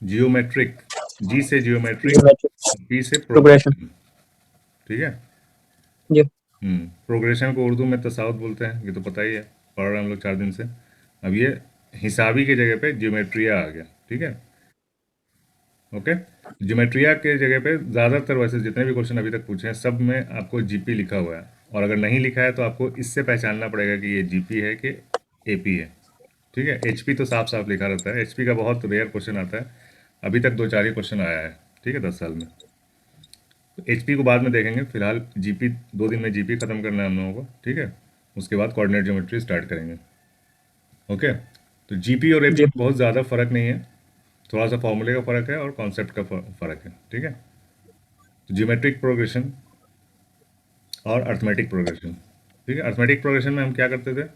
Geometric, जी से geometric, geometric P से progression. Progression. ठीक है। जी। प्रोग्रेशन को उर्दू में तसाउत बोलते हैं, ये तो पता ही है, पढ़ रहे हैं हम लोग 4 दिन से। अब ये हिसाबी की जगह पे ज्योमेट्रिया आ गया। ठीक है। ओके। ज्योमेट्रिया के जगह पे ज़्यादातर वैसे जितने भी क्वेश्चन अभी तक पूछे हैं सब में आपको जीपी लिखा हुआ है, और अगर नहीं लिखा है तो आपको इससे पहचानना पड़ेगा कि ये जीपी है कि एपी है। ठीक है। एचपी तो साफ साफ लिखा रहता है, एचपी का बहुत रेयर क्वेश्चन आता है, अभी तक 2-4 ही क्वेश्चन आया है। ठीक है, 10 साल में। तो एचपी को बाद में देखेंगे, फिलहाल जीपी 2 दिन में जीपी खत्म करना है हम लोगों को। ठीक है। उसके बाद कोऑर्डिनेट ज्योमेट्री स्टार्ट करेंगे। ओके। तो जीपी और एपी जी। में बहुत ज़्यादा फर्क नहीं है, थोड़ा सा फॉर्मूले का फर्क है और कॉन्सेप्ट का फर्क है। ठीक है। तो ज्योमेट्रिक प्रोग्रेशन और अर्थमेटिक प्रोग्रेशन। ठीक है। अर्थमेटिक प्रोग्रेशन में हम क्या करते थे,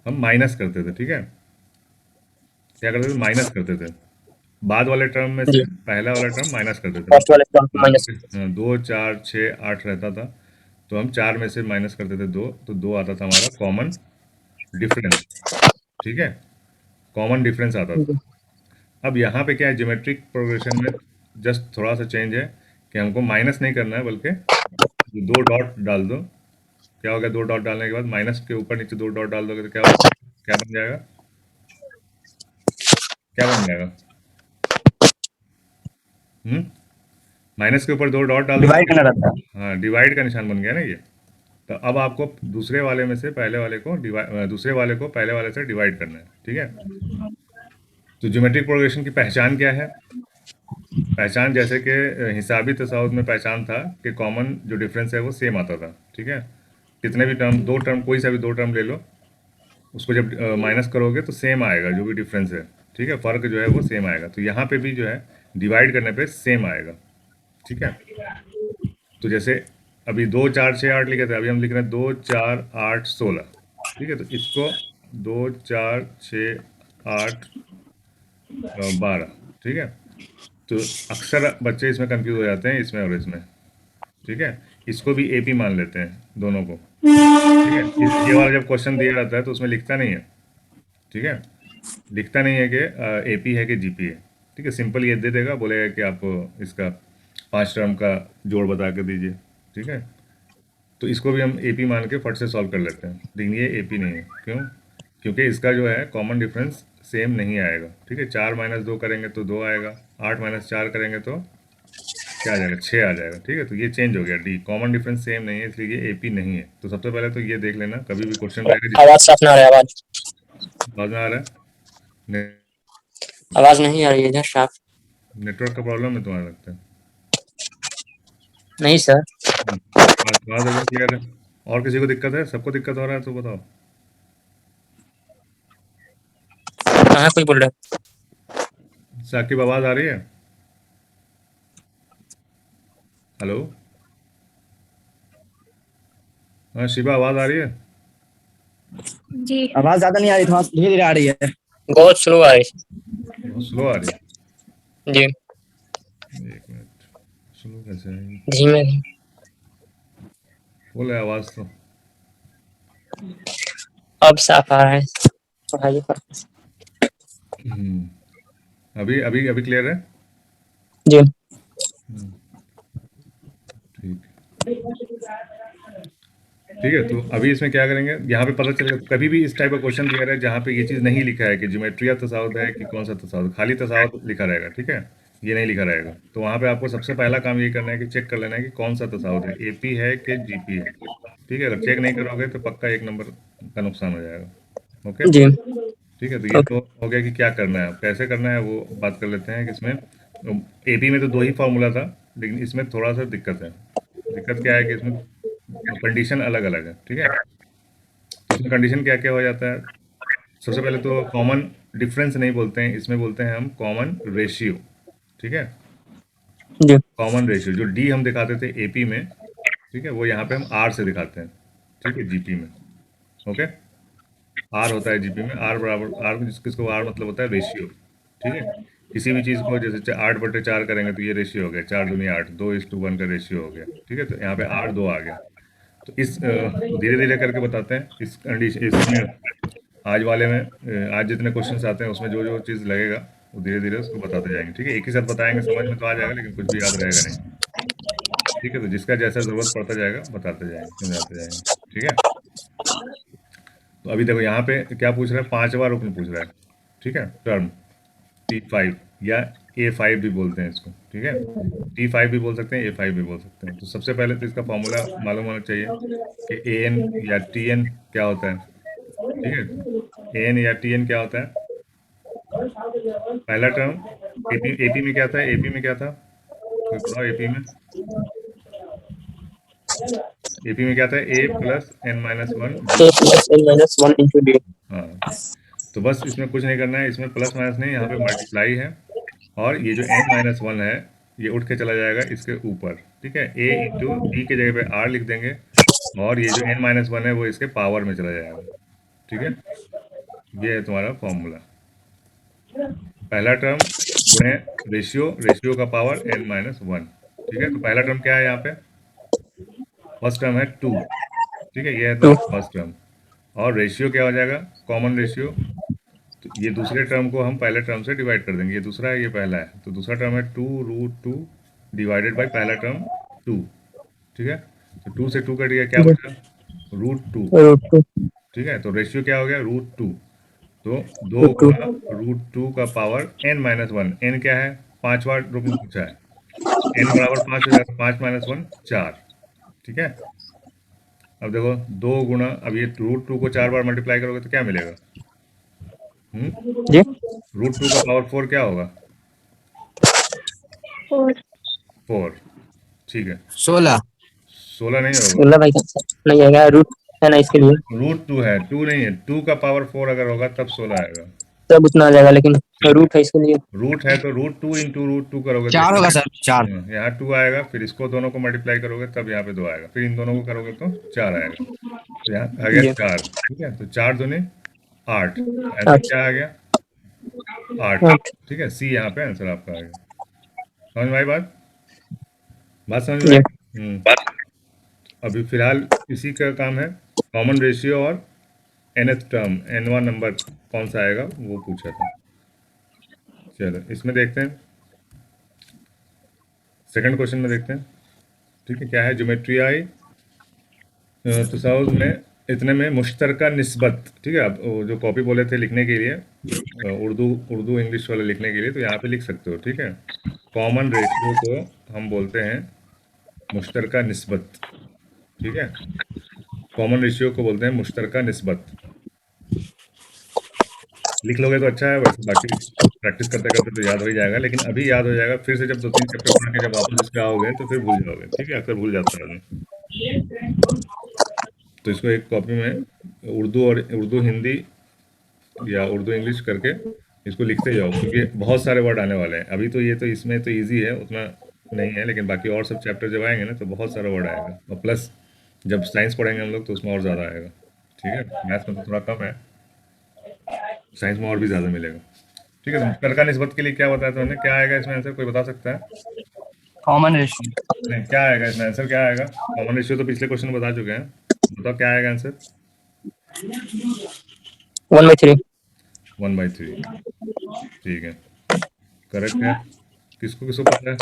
हम माइनस करते थे। ठीक है। क्या करते थे, माइनस करते थे, बाद वाले टर्म में से जी। पहला वाला टर्म माइनस कर देते फर्स्ट वाले टर्म को थे। माइनस। हाँ, 2, 4, 6, 8 रहता था, तो हम 4 में से माइनस करते थे 2, तो 2 आता था हमारा कॉमन डिफरेंस। ठीक है। कॉमन डिफरेंस आता था। जी। अब यहाँ पे क्या है, ज्योमेट्रिक प्रोग्रेशन में जस्ट थोड़ा सा चेंज है कि हमको माइनस नहीं करना है, बल्कि ये 2 डॉट डाल दो। क्या होगा, 2 डॉट डालने के बाद माइनस के ऊपर नीचे 2 डॉट डाल दोगे तो क्या होगा, क्या बन जाएगा, क्या बन जाएगा। हम्म माइनस के ऊपर 2 डॉट डाल दोगे डिवाइड तो करना रहता है। हाँ, डिवाइड का निशान बन गया ना ये। तो अब आपको दूसरे वाले में से पहले वाले को डिवाइड, दूसरे वाले को पहले वाले से डिवाइड करना है। ठीक है। तो ज्योमेट्रिक प्रोग्रेशन की पहचान क्या है, पहचान जैसे कि हिसाबी तसाउत में पहचान था कि कॉमन जो डिफरेंस है वो सेम आता था। ठीक है। कितने भी टर्म, 2 टर्म, कोई सा भी 2 टर्म ले लो, उसको जब माइनस करोगे तो सेम आएगा जो भी डिफरेंस है। ठीक है। फर्क जो है वो सेम आएगा, तो यहाँ पे भी जो है डिवाइड करने पे सेम आएगा। ठीक है। तो जैसे अभी 2, 4, 6, 8 लिखे थे, अभी हम लिख रहे हैं 2, 4, 8, 16। ठीक है। तो इसको 2, 4, 6, 8, 12। ठीक है। तो अक्सर बच्चे इसमें कंफ्यूज हो जाते हैं, इसमें और इसमें। ठीक है। इसको भी एपी मान लेते हैं दोनों को। ठीक है। ये वाला जब क्वेश्चन दिया जाता है तो उसमें लिखता नहीं है। ठीक है। लिखता नहीं है कि एपी है कि जीपी है। ठीक है। सिंपल ये दे देगा, बोलेगा कि आप इसका 5 टर्म का जोड़ बता के दीजिए। ठीक है। तो इसको भी हम एपी मान के फट से सॉल्व कर लेते हैं, लेकिन ये एपी नहीं है। क्यों? क्योंकि इसका जो है कॉमन डिफरेंस सेम नहीं आएगा। ठीक है। 4 - 2 करेंगे तो 2 आएगा, 8 - 4 करेंगे तो क्या आ जाएगा, 6 आ जाएगा। ठीक है। तो ये चेंज हो गया, डी कॉमन डिफरेंस सेम नहीं है, इसलिए ये एपी नहीं है। तो सबसे पहले तो ये देख लेना, कभी भी क्वेश्चन रहेगा जिसमें आवाज साफ ना आ रहा है, आवाज। समझ में आ रहा है। आवाज नहीं आ रही है इधर साफ। नेटवर्क का प्रॉब्लम है तुम्हारा लगता है। नहीं सर। आवाज एकदम क्लियर है। और किसी को दिक्कत है? सबको दिक्कत हो रहा है तो बताओ। कहाँ कोई बोल रहा है? साकिब आवाज आ रही है? हेलो। हाँ शिवा, आवाज आ रही है? जी। आवाज ज्यादा नहीं आ रही, थोड़ा धीरे धीरे आ रही है। बहुत स्लो आ रही बहुत स्लो आ रही है। है। जी। 1 मिनट। स्लो कैसे आएगी? धीमे। फुल है आवाज तो। अब साफ आ रहा है। पढ़ाई पर। अभी अभी अभी क्लियर है? जी। ठीक। ठीक है। तो अभी इसमें क्या करेंगे, यहाँ पे पता चलेगा कभी भी इस टाइप का क्वेश्चन दिया रहा है जहाँ पे ये चीज़ नहीं लिखा है कि ज्योमेट्रिया तसाउत है कि कौन सा तसाउत, खाली तसाउत लिखा रहेगा। ठीक है। ये नहीं लिखा रहेगा, तो वहाँ पे आपको सबसे पहला काम ये करना है कि चेक कर लेना है कि कौन सा तसाउत है, एपी है कि जीपी है। ठीक है। अगर चेक नहीं करोगे तो पक्का 1 नंबर का नुकसान हो जाएगा। ओके। जी। ठीक है। तो ये ओके। तो हो गया कि क्या करना है, कैसे करना है वो बात कर लेते हैं कि इसमें एपी में तो 2 ही फार्मूला था, लेकिन इसमें थोड़ा सा दिक्कत है। दिक्कत क्या है कि इसमें कंडीशन अलग अलग है। ठीक है। तो इसमें कंडीशन क्या क्या हो जाता है, सबसे पहले तो कॉमन डिफरेंस नहीं बोलते हैं, इसमें बोलते हैं हम कॉमन रेशियो। ठीक है। जी। कॉमन रेशियो जो डी हम दिखाते थे एपी में, ठीक है, वो यहाँ पे हम आर से दिखाते हैं। ठीक है। जीपी में। ओके। आर होता है जीपी में, आर बराबर आर किसको, आर मतलब होता है रेशियो। ठीक है। किसी भी चीज़ को जैसे 8/4 करेंगे तो ये रेशियो हो गया, 4 दूनी 8, 2:1 का रेशियो हो गया। ठीक है। तो यहाँ पे 8:2 आ गया। तो इस धीरे धीरे करके बताते हैं इस कंडीशन, इसमें आज वाले में आज जितने क्वेश्चंस आते हैं उसमें जो जो चीज़ लगेगा वो धीरे धीरे उसको बताते जाएंगे, ठीक है। एक ही साथ बताएंगे समझ में तो आ जाएगा, लेकिन कुछ भी याद रहेगा नहीं, ठीक है। तो जिसका जैसा ज़रूरत पड़ता जाएगा बताते जाएंगे, समझाते जाएंगे, ठीक है। तो अभी देखो यहाँ पे क्या पूछ रहा है, 5वां रुकन पूछ रहा है, ठीक है। टर्म T5 या A5 भी बोलते हैं इसको, ठीक है। T5 भी बोल सकते हैं, A5 भी बोल सकते हैं। तो सबसे पहले तो इसका फॉर्मूला मालूम होना चाहिए कि AN या TN क्या होता है, ठीक है। AN या TN क्या होता है। पहला टर्म AP में क्या था, AP में क्या था, कोई बताओ। AP में क्या था, A plus N-1 A D। plus N minus 1 into D. हाँ, तो बस इसमें कुछ नहीं करना है, इसमें प्लस माइनस नहीं, यहाँ पे मल्टीप्लाई है। और ये जो N-1 है ये उठ के चला जाएगा इसके ऊपर, ठीक है। A इंटू डी के जगह पे R लिख देंगे, और ये जो N-1 है वो इसके पावर में चला जाएगा, ठीक है। ये है तुम्हारा फॉर्मूला। पहला टर्म गुणे रेशियो, रेशियो का पावर N-1, ठीक है। तो पहला टर्म क्या है यहाँ पे, फर्स्ट टर्म है 2, ठीक है। ये है 2. तुम्हारा फर्स्ट टर्म। और रेशियो क्या हो जाएगा, कॉमन रेशियो। तो ये दूसरे टर्म को हम पहले टर्म से डिवाइड कर देंगे, ये दूसरा है ये पहला है, तो दूसरा टर्म है 2√2 डिवाइडेड बाई पहला टर्म 2, ठीक है। तो 2 से 2 कट गया, क्या बचा, √2, Root 2. ठीक है। तो रेशियो क्या हो गया, √2। तो दो Root 2. गुना √2 का पावर N-1, एन क्या है, 5वां रुकन पूछा है। N बराबर 5 हो जाएगा, 5 - 1 4, ठीक है। अब देखो 2 गुना, अब ये √2 को 4 बार मल्टीप्लाई करोगे तो क्या मिलेगा, जी. √2 का पावर 4 क्या होगा, 4, ठीक है। 16. 16 नहीं होगा, 16 भाई नहीं आएगा, रूट है ना इसके लिए, √2 है, 2 नहीं है, 2 का पावर 4 अगर होगा तब 16 आएगा, तब उतना आ जाएगा, लेकिन ठीक है। रूट है इसके लिए। रूट है तो √2 इंटू √2 करोगे तो 4 होगा सर, 4. यहाँ 2 आएगा, फिर इसको दोनों को मल्टीप्लाई करोगे तब यहाँ पे 2 आएगा, फिर इन दोनों को करोगे तो 4 आएगा। तो यहाँ आ गया जी. 4, ठीक है। तो 4 दूनी 8, आंसर 8. क्या आ गया, 8, 8. ठीक है। सी यहाँ पे आंसर आपका आ गया। समझ में आई बात, बात समझ में आई। जी. अभी फिलहाल इसी का काम है, कॉमन रेशियो और nth टर्म, nवां नंबर कौन सा आएगा वो पूछा था। चलो इसमें देखते हैं, सेकंड क्वेश्चन में देखते हैं, ठीक है। क्या है, ज्योमेट्री आई तसाउज में इतने में मुश्तरका निस्बत, ठीक है। अब वो जो कॉपी बोले थे लिखने के लिए, उर्दू उर्दू इंग्लिश वाले लिखने के लिए, तो यहाँ पे लिख सकते हो, ठीक है। कॉमन रेशियो को हम बोलते हैं मुश्तरका निस्बत, ठीक है। कॉमन रेशियो को बोलते हैं मुश्तरका निस्बत। लिख लोगे तो अच्छा है, वैसे बाकी प्रैक्टिस करते करते तो याद हो ही जाएगा, लेकिन अभी याद हो जाएगा, फिर से जब 2-3 चैप्टर पढ़ के जब वापस इस पे आओगे तो फिर भूल जाओगे, ठीक है। अक्सर भूल जाता है आदमी। तो इसको एक कॉपी में उर्दू और उर्दू हिंदी या उर्दू इंग्लिश करके इसको लिखते जाओ, क्योंकि बहुत सारे वर्ड आने वाले हैं। अभी तो ये तो इसमें तो इजी है, उतना नहीं है, लेकिन बाकी और सब चैप्टर जब आएंगे ना तो बहुत सारा वर्ड आएगा, और प्लस जब साइंस पढ़ेंगे हम लोग तो उसमें और ज़्यादा आएगा, ठीक है। मैथ्स में तो थोड़ा कम है, साइंस में और भी ज़्यादा मिलेगा, ठीक है। तो मुश्तरका निस्बत के लिए क्या बताया था हमने, क्या आएगा इसमें आंसर, कोई बता सकता है। कॉमन रेशियो नहीं, क्या आएगा इसमें आंसर, क्या आएगा। कॉमन रेशियो तो पिछले क्वेश्चन में बता चुके हैं, बताओ क्या आएगा आंसर। 1/3. 1/3, ठीक है, करेक्ट है। किसको किसको पता है,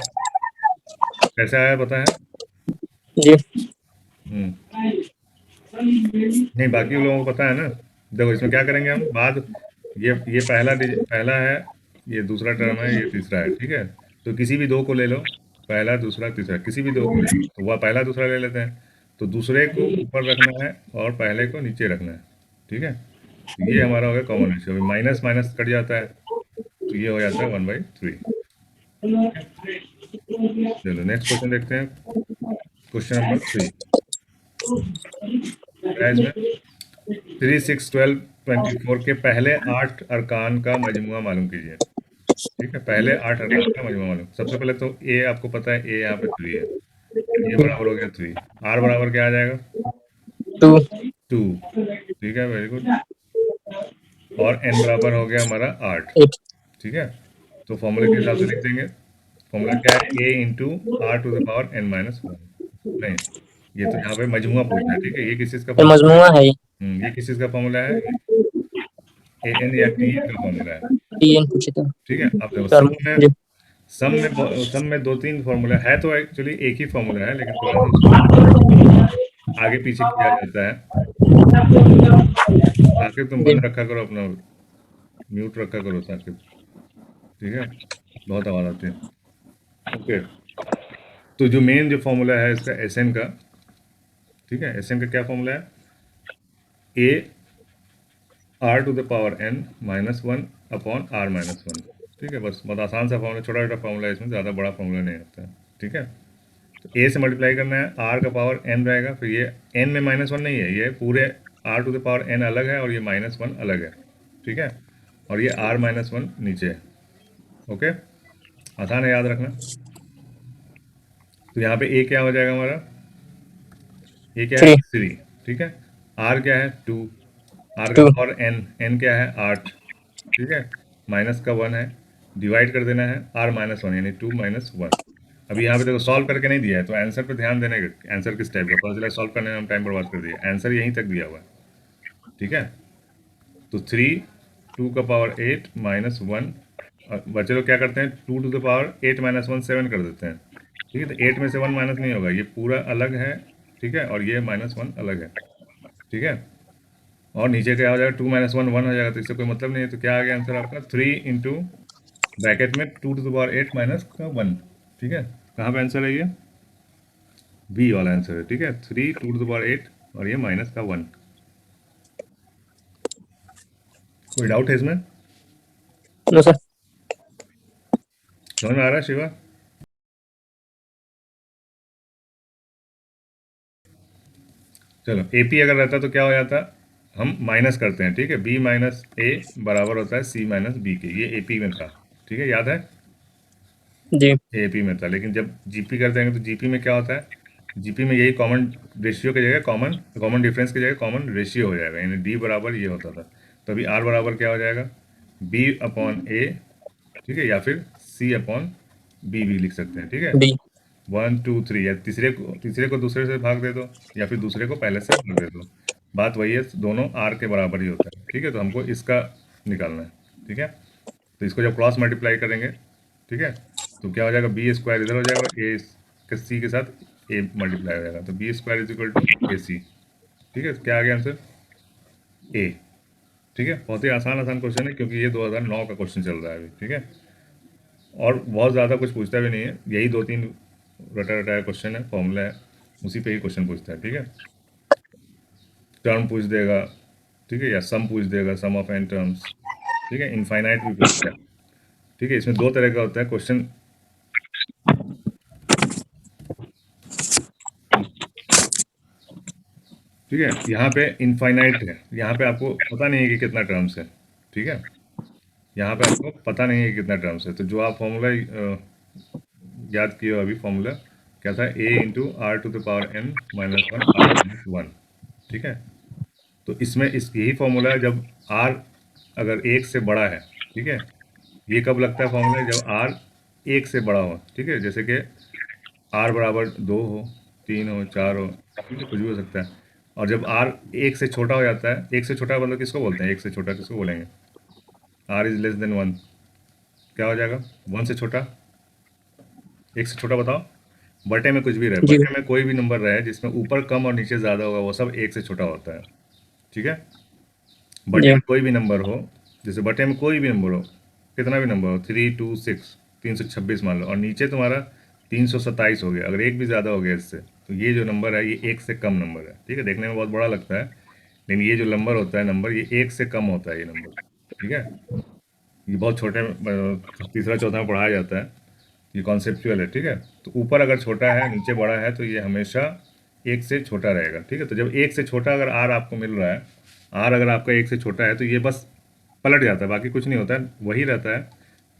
कैसे आया पता है। जी. हम्म, नहीं बाकी लोगों को पता है ना। देखो इसमें क्या करेंगे हम बाद, ये पहला है, ये दूसरा टर्म है, ये तीसरा है, ठीक है। तो किसी भी दो को ले लो, पहला दूसरा तीसरा, किसी भी दो को ले लो, तो वह पहला दूसरा ले लेते हैं। तो दूसरे को ऊपर रखना है और पहले को नीचे रखना है, ठीक है। तो ये हमारा हो गया कॉमन रेशियो। अभी माइनस माइनस कट जाता है, तो ये हो जाता है 1/3। चलो नेक्स्ट क्वेश्चन देखते हैं, क्वेश्चन नंबर 3 क्या है इसमें। 3, 6, 12, 24 के पहले 8 अरकान का मजमुआ मालूम कीजिए, ठीक है। पहले 8 अरकान का मजमुआ मालूम, सबसे पहले तो ए आपको पता है, ए यहाँ पे 3 है, ये बराबर हो गया 3। आर बराबर क्या आ जाएगा, 2. 2, ठीक है, वेरी गुड। और एन बराबर हो गया हमारा 8, 8. ठीक है। तो फॉर्मूले के हिसाब से लिख देंगे, फॉर्मूला क्या है, ए इंटू R⁻n-1। नहीं, ये तो यहाँ पे मजमुआ पूछना है, ठीक है। ये किस चीज़ का ये फॉर्मूला है, मजमुआ है ये. ये किस चीज़ का फॉर्मूला है, ए एन या टी एन का फॉर्मूला है, टीएन पूछे तो ठीक है। अब देखो टर्म जी सम में दो तीन फॉर्मूला है, तो एक्चुअली एक ही फॉर्मूला है, लेकिन थोड़ा सा उसको आगे पीछे किया जाता है। साकिब तुम जी बंद रखा करो अपना, म्यूट रखा करो साकिब, ठीक है, बहुत आवाज आती है। ओके, तो जो मेन जो फॉर्मूला है इसका एस एन का, ठीक है, एस एन का क्या फॉर्मूला है, a r to the power N minus one upon r minus one, ठीक है। बस बहुत आसान सा फॉर्मूला, छोटा छोटा फॉर्मूला है, इसमें ज़्यादा बड़ा फॉर्मूला नहीं होता है, ठीक है। तो ए से मल्टीप्लाई करना है, आर का पावर एन रहेगा, फिर ये एन में माइनस वन नहीं है, ये पूरे r to the power n अलग है और ये माइनस वन अलग है, ठीक है, और ये आर माइनस वन नीचे है। ओके, आसान है याद रखना। तो यहाँ पे ए क्या हो जाएगा हमारा, ए क्या है, थ्री थ्री, ठीक है। आर क्या है, टू, आर का टू पावर एन, एन क्या है, आठ, ठीक है, माइनस का वन है, डिवाइड कर देना है आर माइनस वन, यानी टू माइनस वन। अभी यहाँ पे देखो सॉल्व करके नहीं दिया है, तो आंसर पे ध्यान देने का, आंसर किस टाइप का, पता चला सॉल्व करने में हम टाइम बर्बाद कर दिया, आंसर यहीं तक दिया हुआ है, ठीक है। तो थ्री, टू का पावर एट माइनस वन, बच्चे लोग क्या करते हैं, two to the power eight minus one seven कर देते हैं, ठीक है। तो एट में से वन माइनस नहीं होगा, ये पूरा अलग है, ठीक है, और ये माइनस वन अलग है, ठीक है। और नीचे क्या हो जाएगा, टू माइनस वन वन हो जाएगा, तो इससे कोई मतलब नहीं है। तो क्या आ गया आंसर आपका, थ्री इंटू ब्रैकेट में two to the power eight minus का वन, ठीक है। कहाँ पे आंसर है ये, बी वाला आंसर है, ठीक है, three two to the power eight और ये माइनस का वन। कोई डाउट है इसमें, नो सर समझ में आ रहा है शिवा। चलो एपी अगर रहता तो क्या हो जाता, हम माइनस करते हैं, ठीक है, बी माइनस ए बराबर होता है सी माइनस बी के, ये एपी में था, ठीक है, याद है, जी एपी में था। लेकिन जब जीपी कर देंगे तो जीपी में क्या होता है, जीपी में यही कॉमन रेशियो की जगह कॉमन कॉमन डिफरेंस की जगह कॉमन रेशियो हो जाएगा, यानी डी बराबर ये होता था। तो अभी आर बराबर क्या हो जाएगा, बी अपॉन ए, ठीक है, या फिर सी अपॉन बी भी लिख सकते हैं, ठीक है। बी वन टू थ्री, या तीसरे को दूसरे से भाग दे दो, या फिर दूसरे को पहले से भाग दे दो, बात वही है, दोनों आर के बराबर ही होता है, ठीक है। तो हमको इसका निकालना है, ठीक है। तो इसको जब क्रॉस मल्टीप्लाई करेंगे, ठीक है, तो क्या हो जाएगा, बी स्क्वायर इधर हो जाएगा, ए के सी के साथ ए मल्टीप्लाई हो जाएगा, तो B square is equal to A C, ठीक है। तो क्या आ गया आंसर, ए, ठीक है। बहुत ही आसान आसान क्वेश्चन है, क्योंकि ये 2009 का क्वेश्चन चल रहा है अभी, ठीक है, और बहुत ज़्यादा कुछ पूछता भी नहीं है, यही दो तीन रटा रटाया क्वेश्चन है, फॉर्मूला है, उसी पे ही क्वेश्चन पूछता है, ठीक है। टर्म पूछ देगा, ठीक है, या सम पूछ देगा, सम ऑफ एन टर्म्स, ठीक है, इनफाइनाइट भी पूछता है, ठीक है। इसमें दो तरह का होता है क्वेश्चन, ठीक है, यहाँ पे इनफाइनाइट है, यहाँ पे आपको पता नहीं है कि कितना टर्म्स है, ठीक है, यहाँ पे आपको पता नहीं है कि कितना टर्म्स है। तो जो आप फॉर्मूला याद किए हो अभी, फॉर्मूला क्या था, A into R to the power N minus one R minus one, ठीक है। तो इसमें इस यही फॉर्मूला है जब आर अगर एक से बड़ा है, ठीक है, ये कब लगता है फॉर्मूला, जब आर एक से बड़ा हो, ठीक है, जैसे कि आर बराबर दो हो, तीन हो, चार हो, ठीक है, कुछ भी हो सकता है। और जब आर एक से छोटा हो जाता है, एक से छोटा मतलब किसको बोलते हैं, एक से छोटा किसको बोलेंगे, r is less than one, क्या हो जाएगा, वन से छोटा, एक से छोटा बताओ, बटे में कुछ भी रहे, जी बटे में कोई भी नंबर रहे जिसमें ऊपर कम और नीचे ज़्यादा होगा, वो सब एक से छोटा होता है, ठीक है। बटे जी में कोई भी नंबर हो, जैसे बटे में कोई भी नंबर हो, कितना भी नंबर हो, थ्री टू सिक्स, 326 मान लो, और नीचे तुम्हारा 327 हो गया, अगर एक भी ज़्यादा हो गया इससे, तो ये जो नंबर है ये एक से कम नंबर है, ठीक है। देखने में बहुत बड़ा लगता है, लेकिन ये जो नंबर होता है, नंबर ये एक से कम होता है ये नंबर, ठीक है। ये बहुत छोटे तीसरा चौथा में पढ़ाया जाता है, ये कॉन्सेप्चुअल है, ठीक है। तो ऊपर अगर छोटा है नीचे बड़ा है, तो ये हमेशा एक से छोटा रहेगा, ठीक है। तो जब एक से छोटा अगर आर आपको मिल रहा है, आर अगर आपका एक से छोटा है, तो ये बस पलट जाता है, बाकी कुछ नहीं होता है, वही रहता है,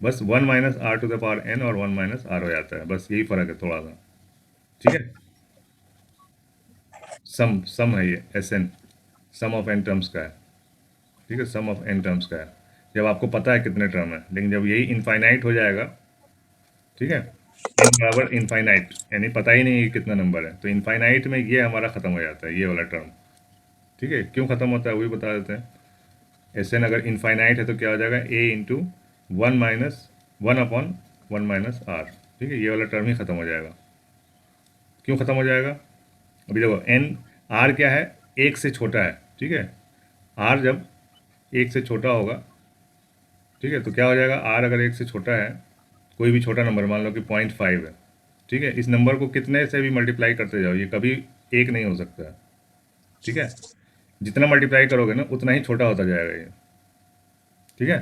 बस one minus are to the power n और वन माइनस आर हो जाता है, बस यही फर्क है थोड़ा सा, ठीक है। सम सम है ये, s n, sum of n terms का है, ठीक है, सम ऑफ एन टर्म्स का है, जब आपको पता है कितने टर्म है। लेकिन जब यही इनफाइनाइट हो जाएगा, ठीक है, एन बराबर इनफाइनाइट, यानी पता ही नहीं है कि कितना नंबर है, तो इनफाइनाइट में ये हमारा खत्म हो जाता है, ये वाला टर्म, ठीक है। क्यों खत्म होता है वो भी बता देते हैं। एस एन अगर इनफाइनाइट है तो क्या हो जाएगा, A into one minus one upon one minus R. ठीक है, ये वाला टर्म ही खत्म हो जाएगा। क्यों खत्म हो जाएगा? अभी देखो एन, आर क्या है, एक से छोटा है। ठीक है, आर जब एक से छोटा होगा, ठीक है, तो क्या हो जाएगा, आर अगर एक से छोटा है, कोई भी छोटा नंबर मान लो कि 0.5 है, ठीक है, इस नंबर को कितने से भी मल्टीप्लाई करते जाओ, ये कभी एक नहीं हो सकता है। ठीक है, जितना मल्टीप्लाई करोगे ना उतना ही छोटा होता जाएगा ये। ठीक है,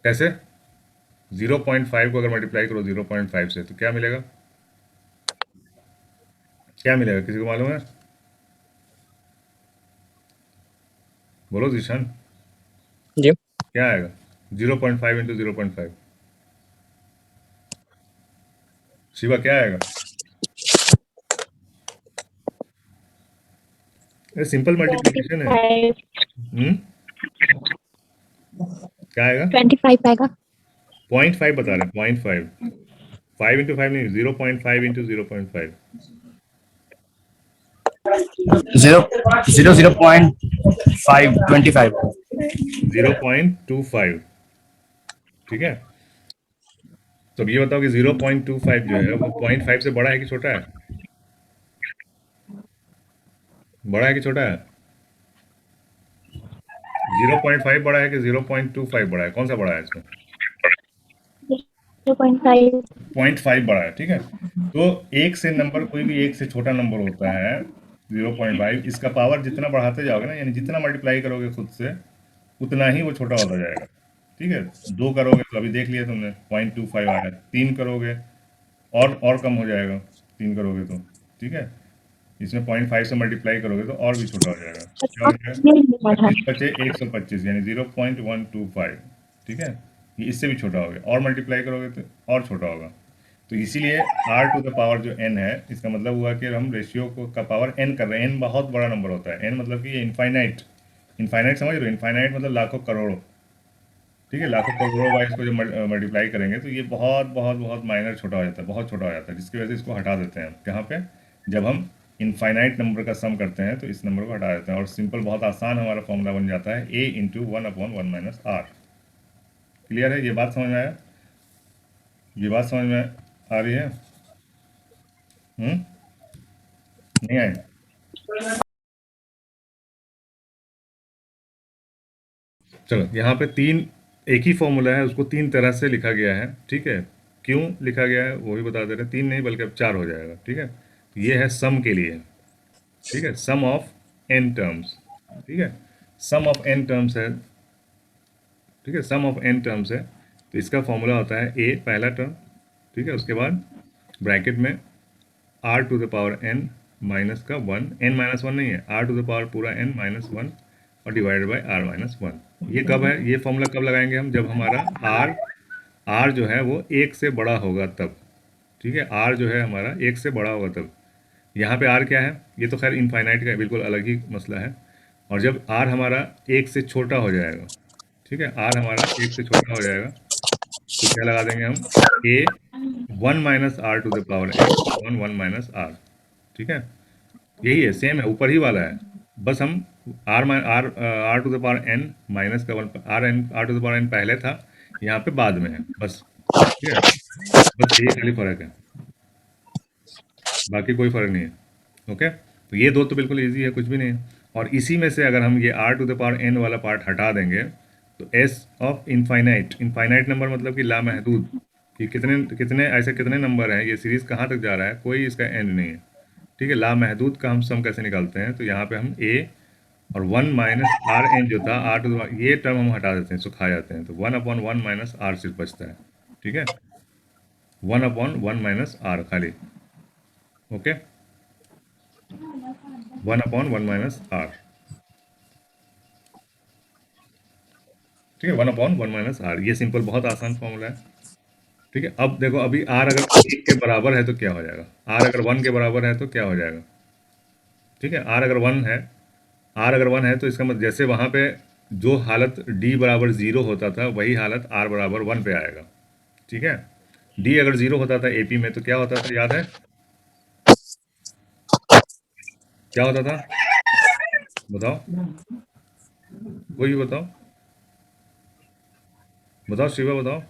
कैसे? 0.5 को अगर मल्टीप्लाई करो 0.5 से तो क्या मिलेगा? क्या मिलेगा, किसी को मालूम है? बोलो जीशान। जी। क्या आएगा 0.5 इंटू 0.5? शिवा क्या आएगा? ये सिंपल मल्टीप्लिकेशन है। 25 क्या आएगा? 25 आएगा। 0.5 बता रहे हैं, 0.5। 5 इंटू 5 नहीं, 0.5 इंटू 0.5। 0.5 0.25। ठीक है, तो अब ये बताओ कि 0.25 जो है वो 0.5 से बड़ा है कि छोटा है? बड़ा है कि छोटा है? 0.5 बड़ा है कि 0.25 बड़ा है? कौन सा बड़ा है इसमें? 0.5। 0.5 बड़ा है। ठीक है, तो एक से नंबर, कोई भी एक से छोटा नंबर होता है 0.5, इसका पावर जितना बढ़ाते जाओगे ना, यानी जितना मल्टीप्लाई करोगे खुद से उतना ही वो छोटा होता जाएगा। ठीक है, दो करोगे तो अभी देख लिया तुमने 0.25 आया, तीन करोगे और कम हो जाएगा, तीन करोगे तो। ठीक है, इसमें 0.5 से मल्टीप्लाई करोगे तो और भी छोटा हो जाएगा। क्या हो जाएगा? 25 यानी 0.125। ठीक है, ये इससे भी छोटा हो गया, और मल्टीप्लाई करोगे तो और छोटा होगा। तो इसीलिए r टू द पावर जो n है, इसका मतलब हुआ कि हम रेशियो को का पावर n कर रहे हैं। n बहुत बड़ा नंबर होता है, n मतलब कि ये इनफाइनाइट। इनफाइनाइट समझ रहे हो? इनफाइनाइट मतलब लाखों करोड़ों। ठीक है, लाखों करोड़ों बार इसको जब मल्टीप्लाई करेंगे तो ये बहुत बहुत बहुत माइनर छोटा हो जाता है, बहुत छोटा हो जाता है, जिसकी वजह से इसको हटा देते हैं। कहाँ पे? जब हम इनफाइनाइट नंबर का सम करते हैं तो इस नंबर को हटा देते हैं, और सिंपल बहुत आसान हमारा फॉर्मूला बन जाता है a into one upon one minus r. Clear है? ये बात समझ में आया? ये बात समझ में आ रही है? नहीं आए? चलो, यहाँ पे तीन, एक ही फॉर्मूला है, उसको तीन तरह से लिखा गया है। ठीक है, क्यों लिखा गया है वो भी बता दे रहे हैं। तीन नहीं बल्कि अब चार हो जाएगा। ठीक है, ये है सम के लिए। ठीक है, सम ऑफ एन टर्म्स। ठीक है, सम ऑफ एन टर्म्स है। ठीक है, सम ऑफ एन टर्म्स है, तो इसका फॉर्मूला होता है ए पहला टर्म। ठीक है, उसके बाद ब्रैकेट में r to the power N minus का वन, एन माइनस वन नहीं है, आर टू द पावर पूरा एन माइनस वन और divided by r minus one. ये कब है, ये फॉर्मूला कब लगाएंगे हम? जब हमारा आर, आर जो है वो एक से बड़ा होगा तब। ठीक है, आर जो है हमारा एक से बड़ा होगा तब। यहाँ पे आर क्या है, ये तो खैर इनफाइनाइट का बिल्कुल अलग ही मसला है। और जब आर हमारा एक से छोटा हो जाएगा, ठीक है, आर हमारा एक से छोटा हो जाएगा, तो क्या लगा देंगे हम? A one minus are to the power N one one minus R. ठीक है, यही है, सेम है, ऊपर ही वाला है। बस हम R R R to the power N minus का one, R N, R to the power N पहले था, यहाँ पे बाद में है बस। ठीक है, बस यही खाली फर्क है, बाकी कोई फर्क नहीं है। ओके, तो ये दो तो बिल्कुल इजी है, कुछ भी नहीं है। और इसी में से अगर हम ये r to the power n वाला पार्ट हटा देंगे तो s of infinite, infinite number मतलब कि लामहदूद, कि कितने कितने ऐसे कितने नंबर हैं, ये सीरीज कहाँ तक जा रहा है, कोई इसका एंड नहीं है। ठीक है, लामहदूद का हम सम कैसे निकालते हैं? तो यहाँ पे हम ए और वन माइनस आर एन जो था, आर टू ये टर्म हम हटा देते हैं, इसको खा जाते हैं, तो one upon one minus R सिर्फ बचता है। ठीक है, one upon one minus R खाली। Okay, one upon one minus R. ठीक है, one upon one minus R, ये सिंपल बहुत आसान फॉर्मूला है। ठीक है, अब देखो, अभी आर अगर एक के बराबर है तो क्या हो जाएगा, आर अगर वन के बराबर है तो क्या हो जाएगा? ठीक है, आर अगर वन है, आर अगर वन है तो इसका मतलब जैसे वहाँ पे जो हालत डी बराबर ज़ीरो होता था वही हालत आर बराबर वन पे आएगा। ठीक है, डी अगर ज़ीरो होता था एपी में तो क्या होता था, याद है? क्या होता था बताओ? कोई भी बताओ, बताओ शिवा बताओ।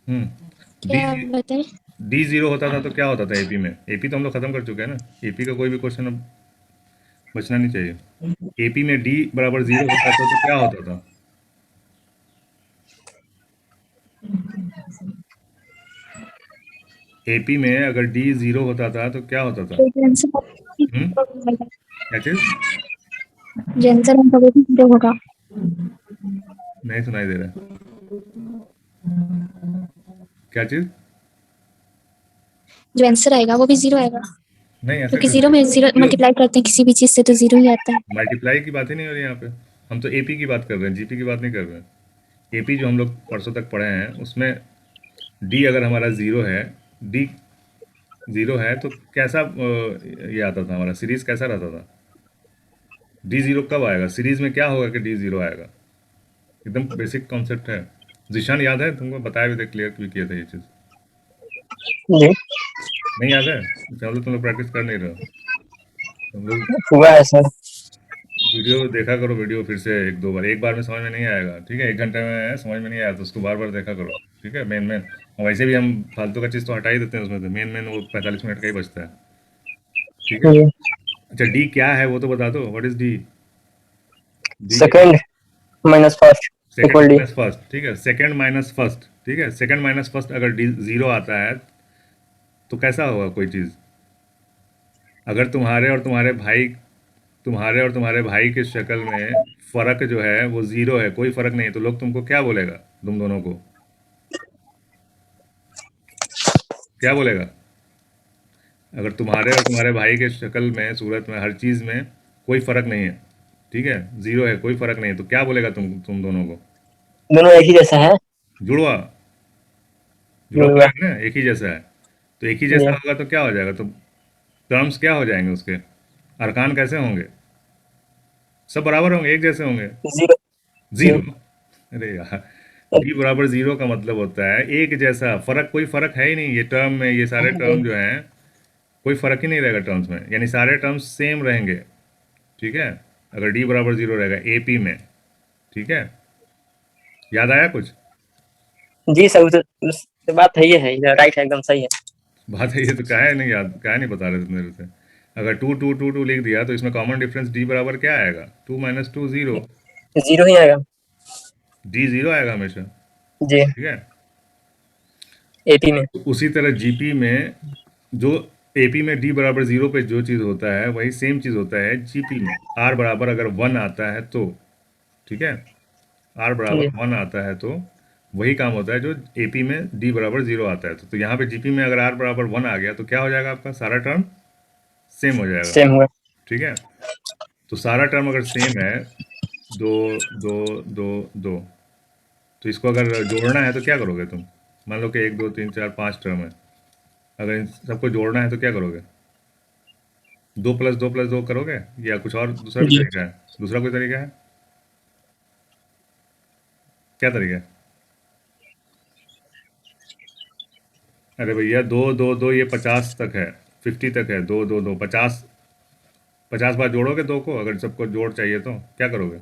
डी क्या बताएं? डी जीरो होता था तो क्या होता था एपी में? एपी तो हम लोग खत्म कर चुके हैं ना, एपी का कोई भी क्वेश्चन अब बचना नहीं चाहिए। एपी में डी बराबर जीरो होता था तो क्या होता था? एपी में अगर डी जीरो होता था तो क्या होता था? हम्म क्या चीज? जो आंसर होगा वो भी जीरो होगा। नहीं सुनाई दे रहा है। क्या चीज? जो आंसर आएगा वो भी जीरो आएगा, नहीं, ऐसा क्योंकि कैसे? जीरो में जीरो मल्टीप्लाई करते हैं किसी भी चीज से तो जीरो ही आता है। मल्टीप्लाई की बात ही नहीं हो रही यहाँ पे। हम तो एपी की बात कर रहे हैं, जीपी की बात नहीं कर रहे हैं। एपी जो हम लोग परसों तक पढ़े हैं उसमें डी अगर हमारा ज़ीरो है, डी ज़ीरो है तो कैसा ये आता था, हमारा सीरीज कैसा रहता था? डी ज़ीरो कब आएगा? सीरीज में क्या होगा कि डी ज़ीरो आएगा? एकदम बेसिक कॉन्सेप्ट है। जिशान याद है तुमको? बताया भी थे, क्लियर भी किया था ये चीज़। जी नहीं याद है? चलो तुम लोग प्रैक्टिस कर नहीं रहे हो। तुम लोग हुआ है सर। वीडियो देखा करो, वीडियो फिर से एक दो बार, एक बार में समझ में नहीं आएगा, ठीक है? एक घंटे में समझ में नहीं आया तो उसको बार बार देखा करो, ठीक है? मेन मेन, और वैसे भी हम फालतू का चीज़ तो हटा ही देते हैं उसमें, तो मेन मेन वो 45 मिनट का ही बचता है, ठीक है? जी अच्छा, डी क्या है वो तो बता दो, व्हाट इज डी? डी क्या? Second minus first second equal D. Minus first, ठीक है? सेकंड माइनस फर्स्ट, ठीक है? सेकंड माइनस फर्स्ट अगर डी जीरो आता है तो कैसा होगा कोई चीज़? अगर तुम्हारे और तुम्हारे भाई के शक्ल में फर्क जो है वो जीरो है, कोई फर्क नहीं है, तो लोग तुमको क्या बोलेगा? तुम दोनों को क्या बोलेगा? अगर तुम्हारे और तुम्हारे भाई के शक्ल में, सूरत में, हर चीज़ में कोई फर्क नहीं है, ठीक है, जीरो है, कोई फर्क नहीं है, तो क्या बोलेगा तुम दोनों को? दोनों एक ही जैसा है। जुड़वा, जुड़वा जुड़वा। बोलेगा ना, एक ही जैसा है। तो एक ही जैसा जी होगा तो क्या हो जाएगा? तो टर्म्स क्या हो जाएंगे उसके? अरकान कैसे होंगे? सब बराबर होंगे, एक जैसे होंगे। जीरो। जी जीरो? अरे यार, डी बराबर जीरो का मतलब होता है एक जैसा, फर्क कोई फर्क है ही नहीं। ये टर्म में, ये सारे टर्म जो हैं, कोई फर्क ही नहीं रहेगा टर्म्स में, यानी सारे टर्म्स सेम रहेंगे, ठीक है? अगर डी बराबर जीरो रहेगा एपी में, ठीक है? याद आया कुछ? जी सर, उस बात है, ये है, राइट है, एकदम सही है। बात है ये, तो काहे नहीं याद, काहे नहीं बता रहे थे मेरे से? अगर टू टू टू टू लिख दिया तो इसमें कॉमन डिफरेंस डी बराबर क्या आएगा? Two minus two zero. Zero ही आएगा। डी जीरो आएगा हमेशा, जी ठीक है? एपी में। तो उसी तरह जीपी में, जो एपी में डी बराबर जीरो पे जो चीज़ होता है वही सेम चीज़ होता है जीपी में। आर बराबर अगर वन आता है तो, ठीक है, आर जी बराबर वन आता है तो वही काम होता है जो एपी में डी बराबर जीरो आता है। तो यहाँ पे जीपी में अगर आर बराबर वन आ गया तो क्या हो जाएगा? आपका सारा टर्म सेम हो जाएगा, सेम हुआ। ठीक है? तो सारा टर्म अगर सेम है, दो दो दो दो, तो इसको अगर जोड़ना है तो क्या करोगे तुम? मान लो कि एक दो तीन चार पांच टर्म है, अगर इन सबको जोड़ना है तो क्या करोगे? दो प्लस दो करोगे, या कुछ और दूसरा भी जी तरीका है? दूसरा कोई तरीका है? क्या तरीका है? अरे भैया, दो दो दो ये 50 तक है, 50 तक है, दो दो दो 50, 50 बार जोड़ोगे दो को, अगर सबको जोड़ चाहिए तो क्या करोगे?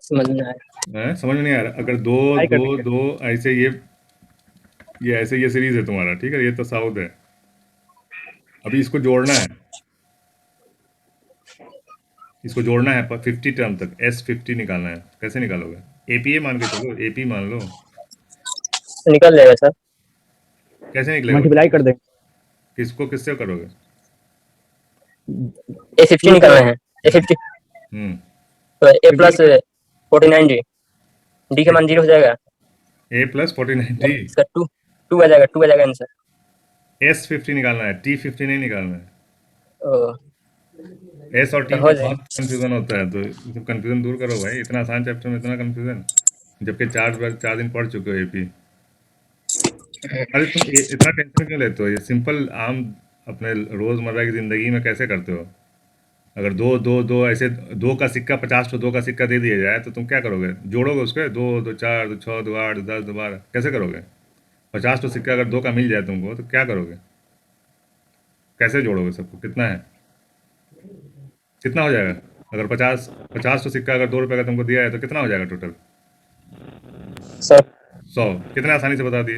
समझ में आया। समझ में नहीं आ रहा? अगर दो ट्राई कर दो देंगे। दो ऐसे ये ऐसे ये सीरीज है तुम्हारा, ठीक है, ये तो साउथ है। अभी इसको जोड़ना है, इसको जोड़ना है 50 टर्म तक, S50 निकालना है, कैसे निकालोगे? एपीए मान के चलो, एपी मान लो। तो निकल जाएगा सर। कैसे निकलेगा बताओ? मल्टीप्लाई कर देंगे। किसको किससे करोगे? A50 निकालना है। A50 हम्म तो ए प्लस 49 डी। डी का मान जीरो हो जाएगा। ए प्लस 49 डी। यानी इसका टू टू आ जाएगा, टू आ जाएगा आंसर। S50 निकालना है, T50 नहीं निकालना है। ओ, एस और टी तो में हो जाएगा। बहुत कंफ्यूजन होता है, तो सब कंफ्यूजन दूर करो भाई, इतना आसान चैप्टर में इतना कंफ्यूजन, जबकि 4 दिन पढ़ चुके हो एपी। अरे तुम इतना टेंशन क्यों लेते हो? ये सिंपल आम अपने रोजमर्रा की जिंदगी में कैसे करते हो? अगर दो दो दो ऐसे, दो का सिक्का 50 तो दो का सिक्का दे दिया जाए तो तुम क्या करोगे? जोड़ोगे उसके, दो दो चार, दो छः, दो आठ, दो 10, दो 12, कैसे करोगे? 50 तो सिक्का अगर दो का मिल जाए तुमको तो क्या करोगे? कैसे जोड़ोगे सबको, कितना है, कितना हो जाएगा? अगर 50 तो सिक्का अगर 2 रुपए का तुमको दिया है तो कितना हो जाएगा टोटल? 100। 100। कितने आसानी से बता दिए।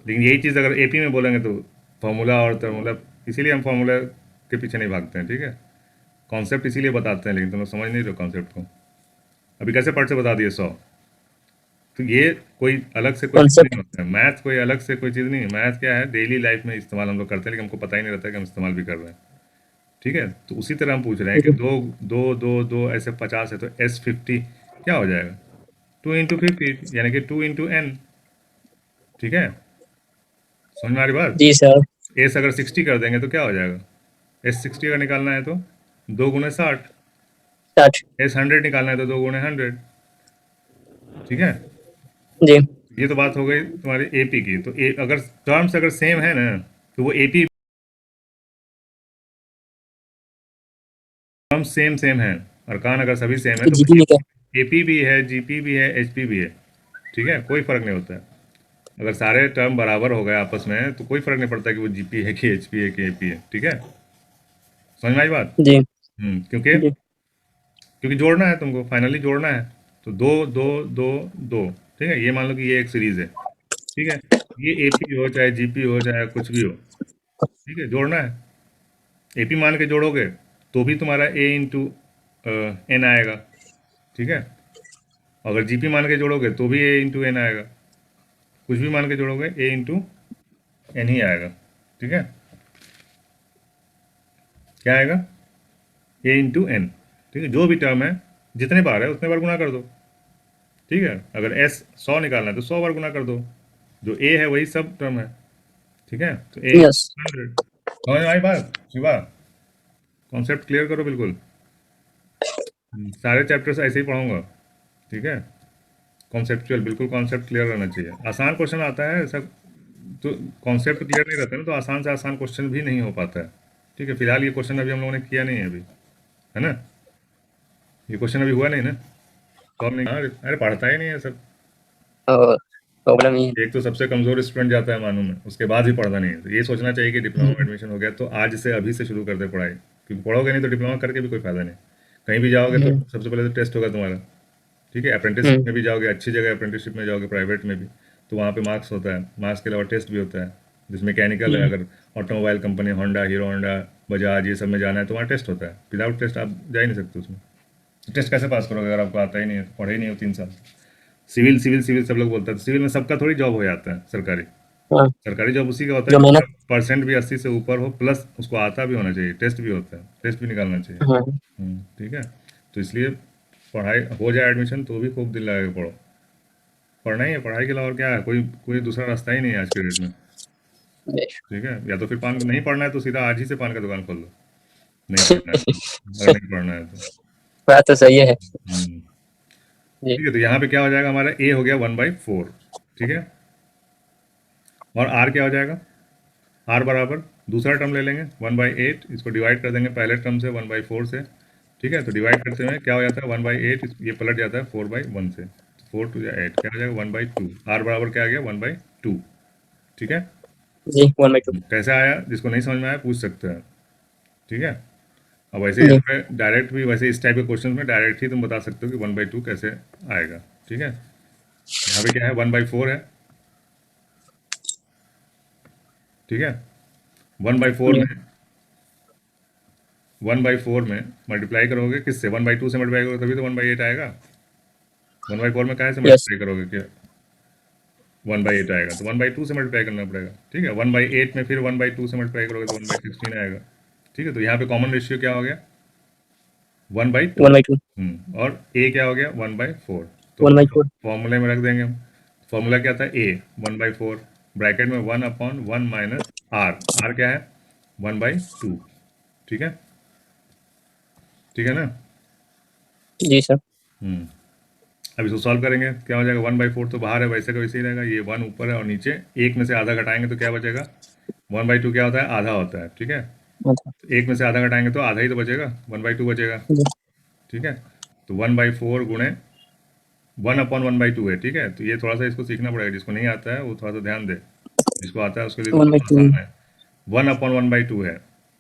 लेकिन यही चीज़ अगर एपी में बोलेंगे तो फॉर्मूला और टर्मूला, इसीलिए हम फॉर्मूला के पीछे नहीं भागते हैं, ठीक है। कॉन्सेप्ट इसीलिए बताते हैं, लेकिन तुम लोग समझ नहीं रहे कॉन्सेप्ट को। अभी कैसे पढ़ से बता दिए 100। तो ये कोई अलग से कोई चीज़ कॉन्सेप्ट। नहीं होता है, मैथ कोई अलग से कोई चीज़ नहीं है। मैथ क्या है, डेली लाइफ में इस्तेमाल हम लोग करते हैं, लेकिन हमको पता ही नहीं रहता कि हम इस्तेमाल भी कर रहे हैं, ठीक है। तो उसी तरह हम पूछ रहे हैं कि जी। दो दो दो दो ऐसे 50 है तो S50 क्या हो जाएगा? 2 × 50 यानी कि 2 × n, ठीक है। समझ में आ रही बात? जी सर। एस अगर 60 कर देंगे तो क्या हो जाएगा? S60 अगर निकालना है तो 2 × 60। 60। S100 निकालना है तो 2 × 100, ठीक है। जी। ये तो बात हो गई तुम्हारी एपी की। तो अगर टर्म्स अगर सेम है ना तो वो एपी टर्म्स सेम सेम है। अरकान अगर सभी सेम है तो तो जीपी में क्या? एपी भी है, जीपी भी है, एचपी भी है, ठीक है। कोई फर्क नहीं होता है। अगर सारे टर्म बराबर हो गए आपस में तो कोई फर्क नहीं पड़ता कि वो जीपी है कि एचपी है कि एपी है, ठीक है। समझ में आई बात? जी। क्योंकि जी। क्योंकि जोड़ना है तुमको, फाइनली जोड़ना है। तो दो दो दो दो, ठीक है। ये मान लो कि ये एक सीरीज है, ठीक है। ये एपी हो चाहे जीपी हो चाहे कुछ भी हो, ठीक है, जोड़ना है। एपी मान के जोड़ोगे तो भी तुम्हारा A × n आएगा, ठीक है। अगर जीपी मान के जोड़ोगे तो भी A × n आएगा। कुछ भी मान के जोड़ोगे A × n ही आएगा, ठीक है। क्या आएगा? A × n, ठीक है। जो भी टर्म है जितने बार है उतने बार गुना कर दो, ठीक है। अगर S 100 निकालना है तो 100 बार गुना कर दो। जो A है वही सब टर्म है, ठीक है। तो यस। A × 100। समझ में आई बात शिवा? कॉन्सेप्ट क्लियर करो बिल्कुल। सारे चैप्टर्स ऐसे ही पढ़ाऊंगा, ठीक है। कॉन्सेप्चुअल, बिल्कुल कॉन्सेप्ट क्लियर रहना चाहिए। आसान क्वेश्चन आता है ऐसा, तो कॉन्सेप्ट क्लियर नहीं रहता है ना तो आसान से आसान क्वेश्चन भी नहीं हो पाता है, ठीक है। फिलहाल ये क्वेश्चन अभी हम लोगों ने किया नहीं है अभी, है ना। ये क्वेश्चन अभी हुआ नहीं ना, सॉल्व नहीं। अरे पढ़ता ही नहीं है सब। और प्रॉब्लम ही एक तो सबसे कमज़ोर स्टूडेंट जाता है मानूं में, उसके बाद भी पढ़ता नहीं है। तो ये सोचना चाहिए कि डिप्लोमा में एडमिशन हो गया तो आज से अभी से शुरू कर दे पढ़ाई, क्योंकि पढ़ोगे नहीं तो डिप्लोमा करके भी कोई फायदा नहीं। कहीं भी जाओगे तो है। सबसे पहले तो टेस्ट होगा तुम्हारा, ठीक है। अप्रेंटिसशिप में भी जाओगे, अच्छी जगह अप्रेंटिसशिप में जाओगे, प्राइवेट में भी, तो वहाँ पे मार्क्स होता है। मार्क्स के अलावा टेस्ट भी होता है। जिस मैकेनिकल है, अगर automobile company Honda, hero Honda, Bajaj, ये सब में जाना है तो वहाँ टेस्ट होता है। विदाउट टेस्ट आप जा ही नहीं सकते उसमें। तो टेस्ट कैसे पास करोगे अगर आपको आता ही नहीं है, पढ़े ही नहीं हो 3 साल। सिविल सिविल सिविल सब लोग बोलते हैं, तो सिविल में सबका थोड़ी जॉब हो जाता है सरकारी। हाँ। सरकारी जॉब उसी का होता है जो जिसका मेहनत। परसेंट भी 80 से ऊपर हो, प्लस उसको आता भी होना चाहिए। टेस्ट भी होता है, टेस्ट भी निकालना चाहिए। हाँ। ठीक है। तो इसलिए पढ़ाई हो जाए एडमिशन तो भी खूब दिल लगा के पढ़ो। पढ़ना ही है, पढ़ाई के अलावा और क्या है, कोई कोई दूसरा रास्ता ही नहीं है आज के डेट में, ठीक है। या तो फिर पान नहीं पढ़ना है तो सीधा आज ही से पान का दुकान खोल लो, नहीं पढ़ना है तो, अगर नहीं पढ़ना है तो। बात तो सही है। हम्म, जी। ठीक है। तो यहाँ पे क्या हो जाएगा, हमारा ए हो गया 1/4, ठीक है। और आर क्या हो जाएगा? आर बराबर दूसरा टर्म ले लेंगे 1/8, इसको डिवाइड कर देंगे पहले टर्म से 1/4 से, ठीक है। तो डिवाइड करते हुए क्या हो जाता है 1/8, ये पलट जाता है 4/1 से। 4 2 8 क्या हो जाएगा 1/2। आर बराबर क्या आ गया 1/2, ठीक है। जी 1/2। कैसे आया, जिसको नहीं समझ में आया पूछ सकते हैं, ठीक है। अब वैसे जी। यहाँ पे डायरेक्ट भी, वैसे इस टाइप के क्वेश्चन में डायरेक्ट ही तुम बता सकते हो कि 1/2 कैसे आएगा, ठीक है। यहाँ पे क्या है 1/4 है, ठीक है। 1/4 जी। में 1/4 में मल्टीप्लाई करोगे किससे, 1/2 से मल्टीप्लाई करोगे तभी तो 1/8 आएगा। 1/4 में कहाँ से यस। मल्टीप्लाई करोगे कि 1/8 आएगा, तो 1/2 से मल्टीप्लाई करना पड़ेगा, ठीक है। 1/8 में फिर 1/2 से मल्टीप्लाई करोगे तो 1/16 आएगा, ठीक है। तो यहाँ पे कॉमन रेशियो क्या हो गया 1/2। 1/2। और ए क्या हो गया 1/4। तो 1/4। फॉर्मूले में रख देंगे हम। फॉर्मूला क्या था, ए 1/4 ब्रैकेट में 1/1 माइनस आर। आर क्या है 1/2, ठीक है, ठीक है ना। जी सर। हम्म अब इसको सॉल्व करेंगे, क्या हो जाएगा 1/4 तो बाहर है, वैसे का वैसे ही रहेगा। ये 1 ऊपर है और नीचे एक में से आधा घटाएंगे तो क्या बचेगा, 1/2 क्या होता है आधा होता है, ठीक है। अच्छा। तो एक में से आधा घटाएंगे तो आधा ही तो बचेगा, 1/2 बचेगा, जी। ठीक है। तो 1/4 गुणे 1/1/2 है, ठीक है। तो ये थोड़ा सा इसको सीखना पड़ेगा, जिसको नहीं आता है वो थोड़ा सा ध्यान दे, जिसको आता है उसके लिए तो बहुत 1/2। आसान है। 1/1/2 है,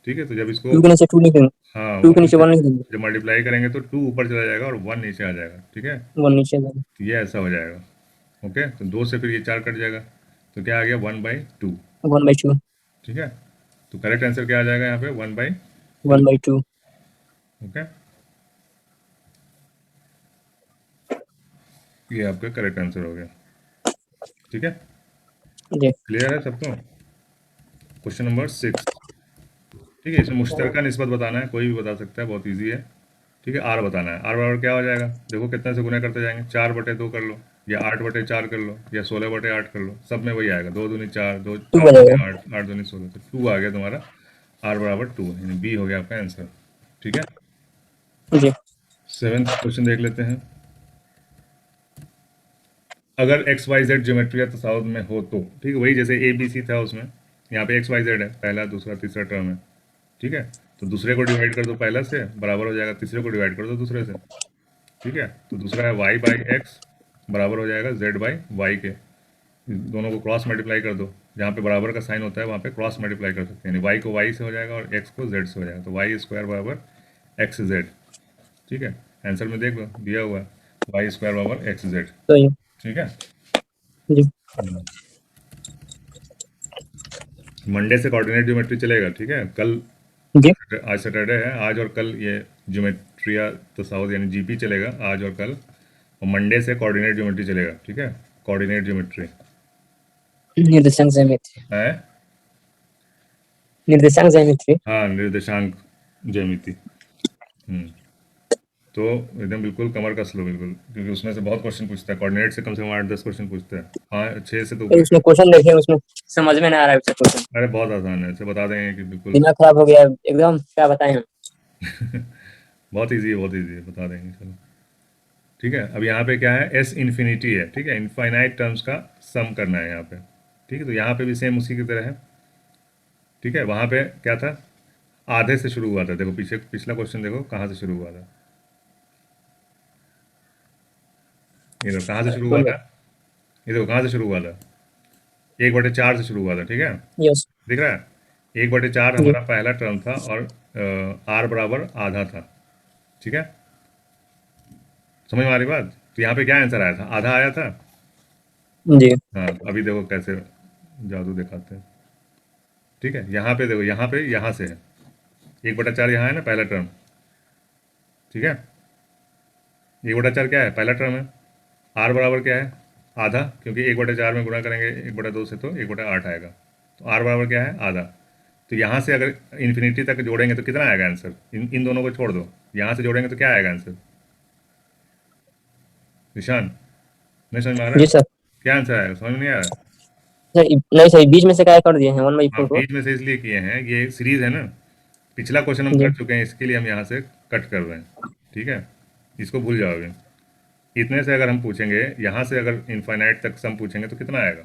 ठीक है। तो जब इसको 2 के नीचे 2 नहीं, हाँ 2 के 1 नीचे 1 नहीं देंगे, जब मल्टीप्लाई करेंगे तो 2 ऊपर चला जाएगा और 1 नीचे आ जाएगा, ठीक है। 1 नीचे देंगे। तो ये ऐसा हो जाएगा। ओके, तो 2 से फिर ये 4 कट जाएगा, तो क्या आ गया 1/2, 1/2, ठीक है। तो करेक्ट आंसर क्या आ जाएगा यहाँ पे 1/2। 1/2। ओके, ये आपका करेक्ट आंसर हो गया, ठीक है। जी क्लियर है सबको। क्वेश्चन नंबर 6, ठीक है। इसमें मुश्तरका निस्बत बताना है, कोई भी बता सकता है, बहुत इजी है, ठीक है। आर बताना है, आर बराबर क्या हो जाएगा, देखो कितने से गुना करते जाएंगे, 4/2 कर लो, या 8/4 कर लो, या 16/8 कर लो, सब में वही आएगा, 2 दूनी 4, 2 2 4 दूनी बनेगा। 8, 8 दूनी 16, तो 2 आ गया तुम्हारा, आर बराबर 2, यानी बी हो गया आपका आंसर, ठीक है। जी 7th क्वेश्चन देख लेते हैं। अगर एक्स वाई जेड ज्योमेट्री या तसाउद में हो तो, ठीक है, वही जैसे ए बी सी था उसमें, यहाँ पे एक्स वाई जेड है, पहला दूसरा तीसरा टर्म है, ठीक है। तो दूसरे को डिवाइड कर दो पहला से, बराबर हो जाएगा, तीसरे को डिवाइड कर दो दूसरे से, ठीक है। तो दूसरा है वाई बाई एक्स बराबर हो जाएगा जेड बाई वाई के, दोनों को क्रॉस मल्टीप्लाई कर दो, जहाँ पे बराबर का साइन होता है वहाँ पे क्रॉस मल्टीप्लाई कर सकते हैं, यानी वाई को वाई से हो जाएगा और एक्स को जेड से हो जाएगा, तो वाई स्क्वायर बराबर एक्स जेड, ठीक है। आंसर में देख लो दिया हुआ है वाई स्क्वायर बराबर एक्स जेड, तो ये ठीक है। जी मंडे से कोऑर्डिनेट ज्योमेट्री चलेगा, ठीक है। कल जी आज सैटरडे है, आज और कल ये ज्योमेट्रिया तसाउद यानी जीपी चलेगा आज और कल, और मंडे से कोऑर्डिनेट ज्योमेट्री चलेगा, ठीक है। कोऑर्डिनेट ज्योमेट्री निर्देशांक ज्यामिति, है, निर्देशांक ज्यामिति। हाँ निर्देशांक ज्यामिति। तो एकदम बिल्कुल कमर कस लो बिल्कुल, क्योंकि उसमें से बहुत क्वेश्चन पूछता है, कोऑर्डिनेट से कम 8-10 क्वेश्चन पूछता है, हाँ 6 से तो ऊपर। उसमें क्वेश्चन देखे, उसमें समझ में ना आ रहा है क्वेश्चन, अरे बहुत आसान है, ऐसे बता देंगे कि बिल्कुल दिमाग खराब हो गया एकदम, क्या बताएं हम। बहुत ईजी है, बहुत ईजी है, बता देंगे चलो, ठीक है। अब यहाँ पे क्या है, एस इन्फिनिटी है, ठीक है, इनफाइनाइट टर्म्स का सम करना है यहाँ पे, ठीक है। तो यहाँ पे भी सेम उसी की तरह है, ठीक है। वहाँ पे क्या था, आधे से शुरू हुआ था, देखो पीछे पिछला क्वेश्चन देखो कहाँ से शुरू हुआ था, ये देखो कहाँ से शुरू हुआ था, ये देखो कहाँ से शुरू हुआ था, 1/4 से शुरू हुआ था, ठीक है। यस दिख रहा है, 1/4 जी हमारा पहला टर्म था और आर बराबर आधा था, ठीक है। समझ में आ रही बात। तो यहाँ पे क्या आंसर आया था, आधा आया था। जी हाँ तो अभी देखो कैसे जादू दिखाते हैं, ठीक है। यहाँ पे देखो, यहाँ से है 1/4, यहाँ है ना पहला टर्म, ठीक है। 1/4 क्या है, पहला टर्म है। आर बराबर क्या है, आधा, क्योंकि 1/4 में गुणा करेंगे 1/2 से तो 1/8 आएगा, तो आर बराबर क्या है, आधा। तो यहाँ से अगर इन्फिनिटी तक जोड़ेंगे तो कितना आएगा आंसर, इन दोनों को छोड़ दो, यहाँ से जोड़ेंगे तो क्या आएगा आंसर, निशान नहीं समझ में आ रहा जी है, सर। क्या आंसर आएगा, समझ में नहीं आ रहा है। सर नहीं सर, बीच में से क्या कर दिए हैं 1/4 हाँ को। बीच में से इसलिए किए हैं, ये सीरीज है ना, पिछला क्वेश्चन हम जी कर चुके हैं, इसके लिए हम यहाँ से कट कर रहे हैं, ठीक है। इसको भूल जाओगे, इतने से अगर हम पूछेंगे, यहाँ से अगर इनफाइनाइट तक सम पूछेंगे तो कितना आएगा,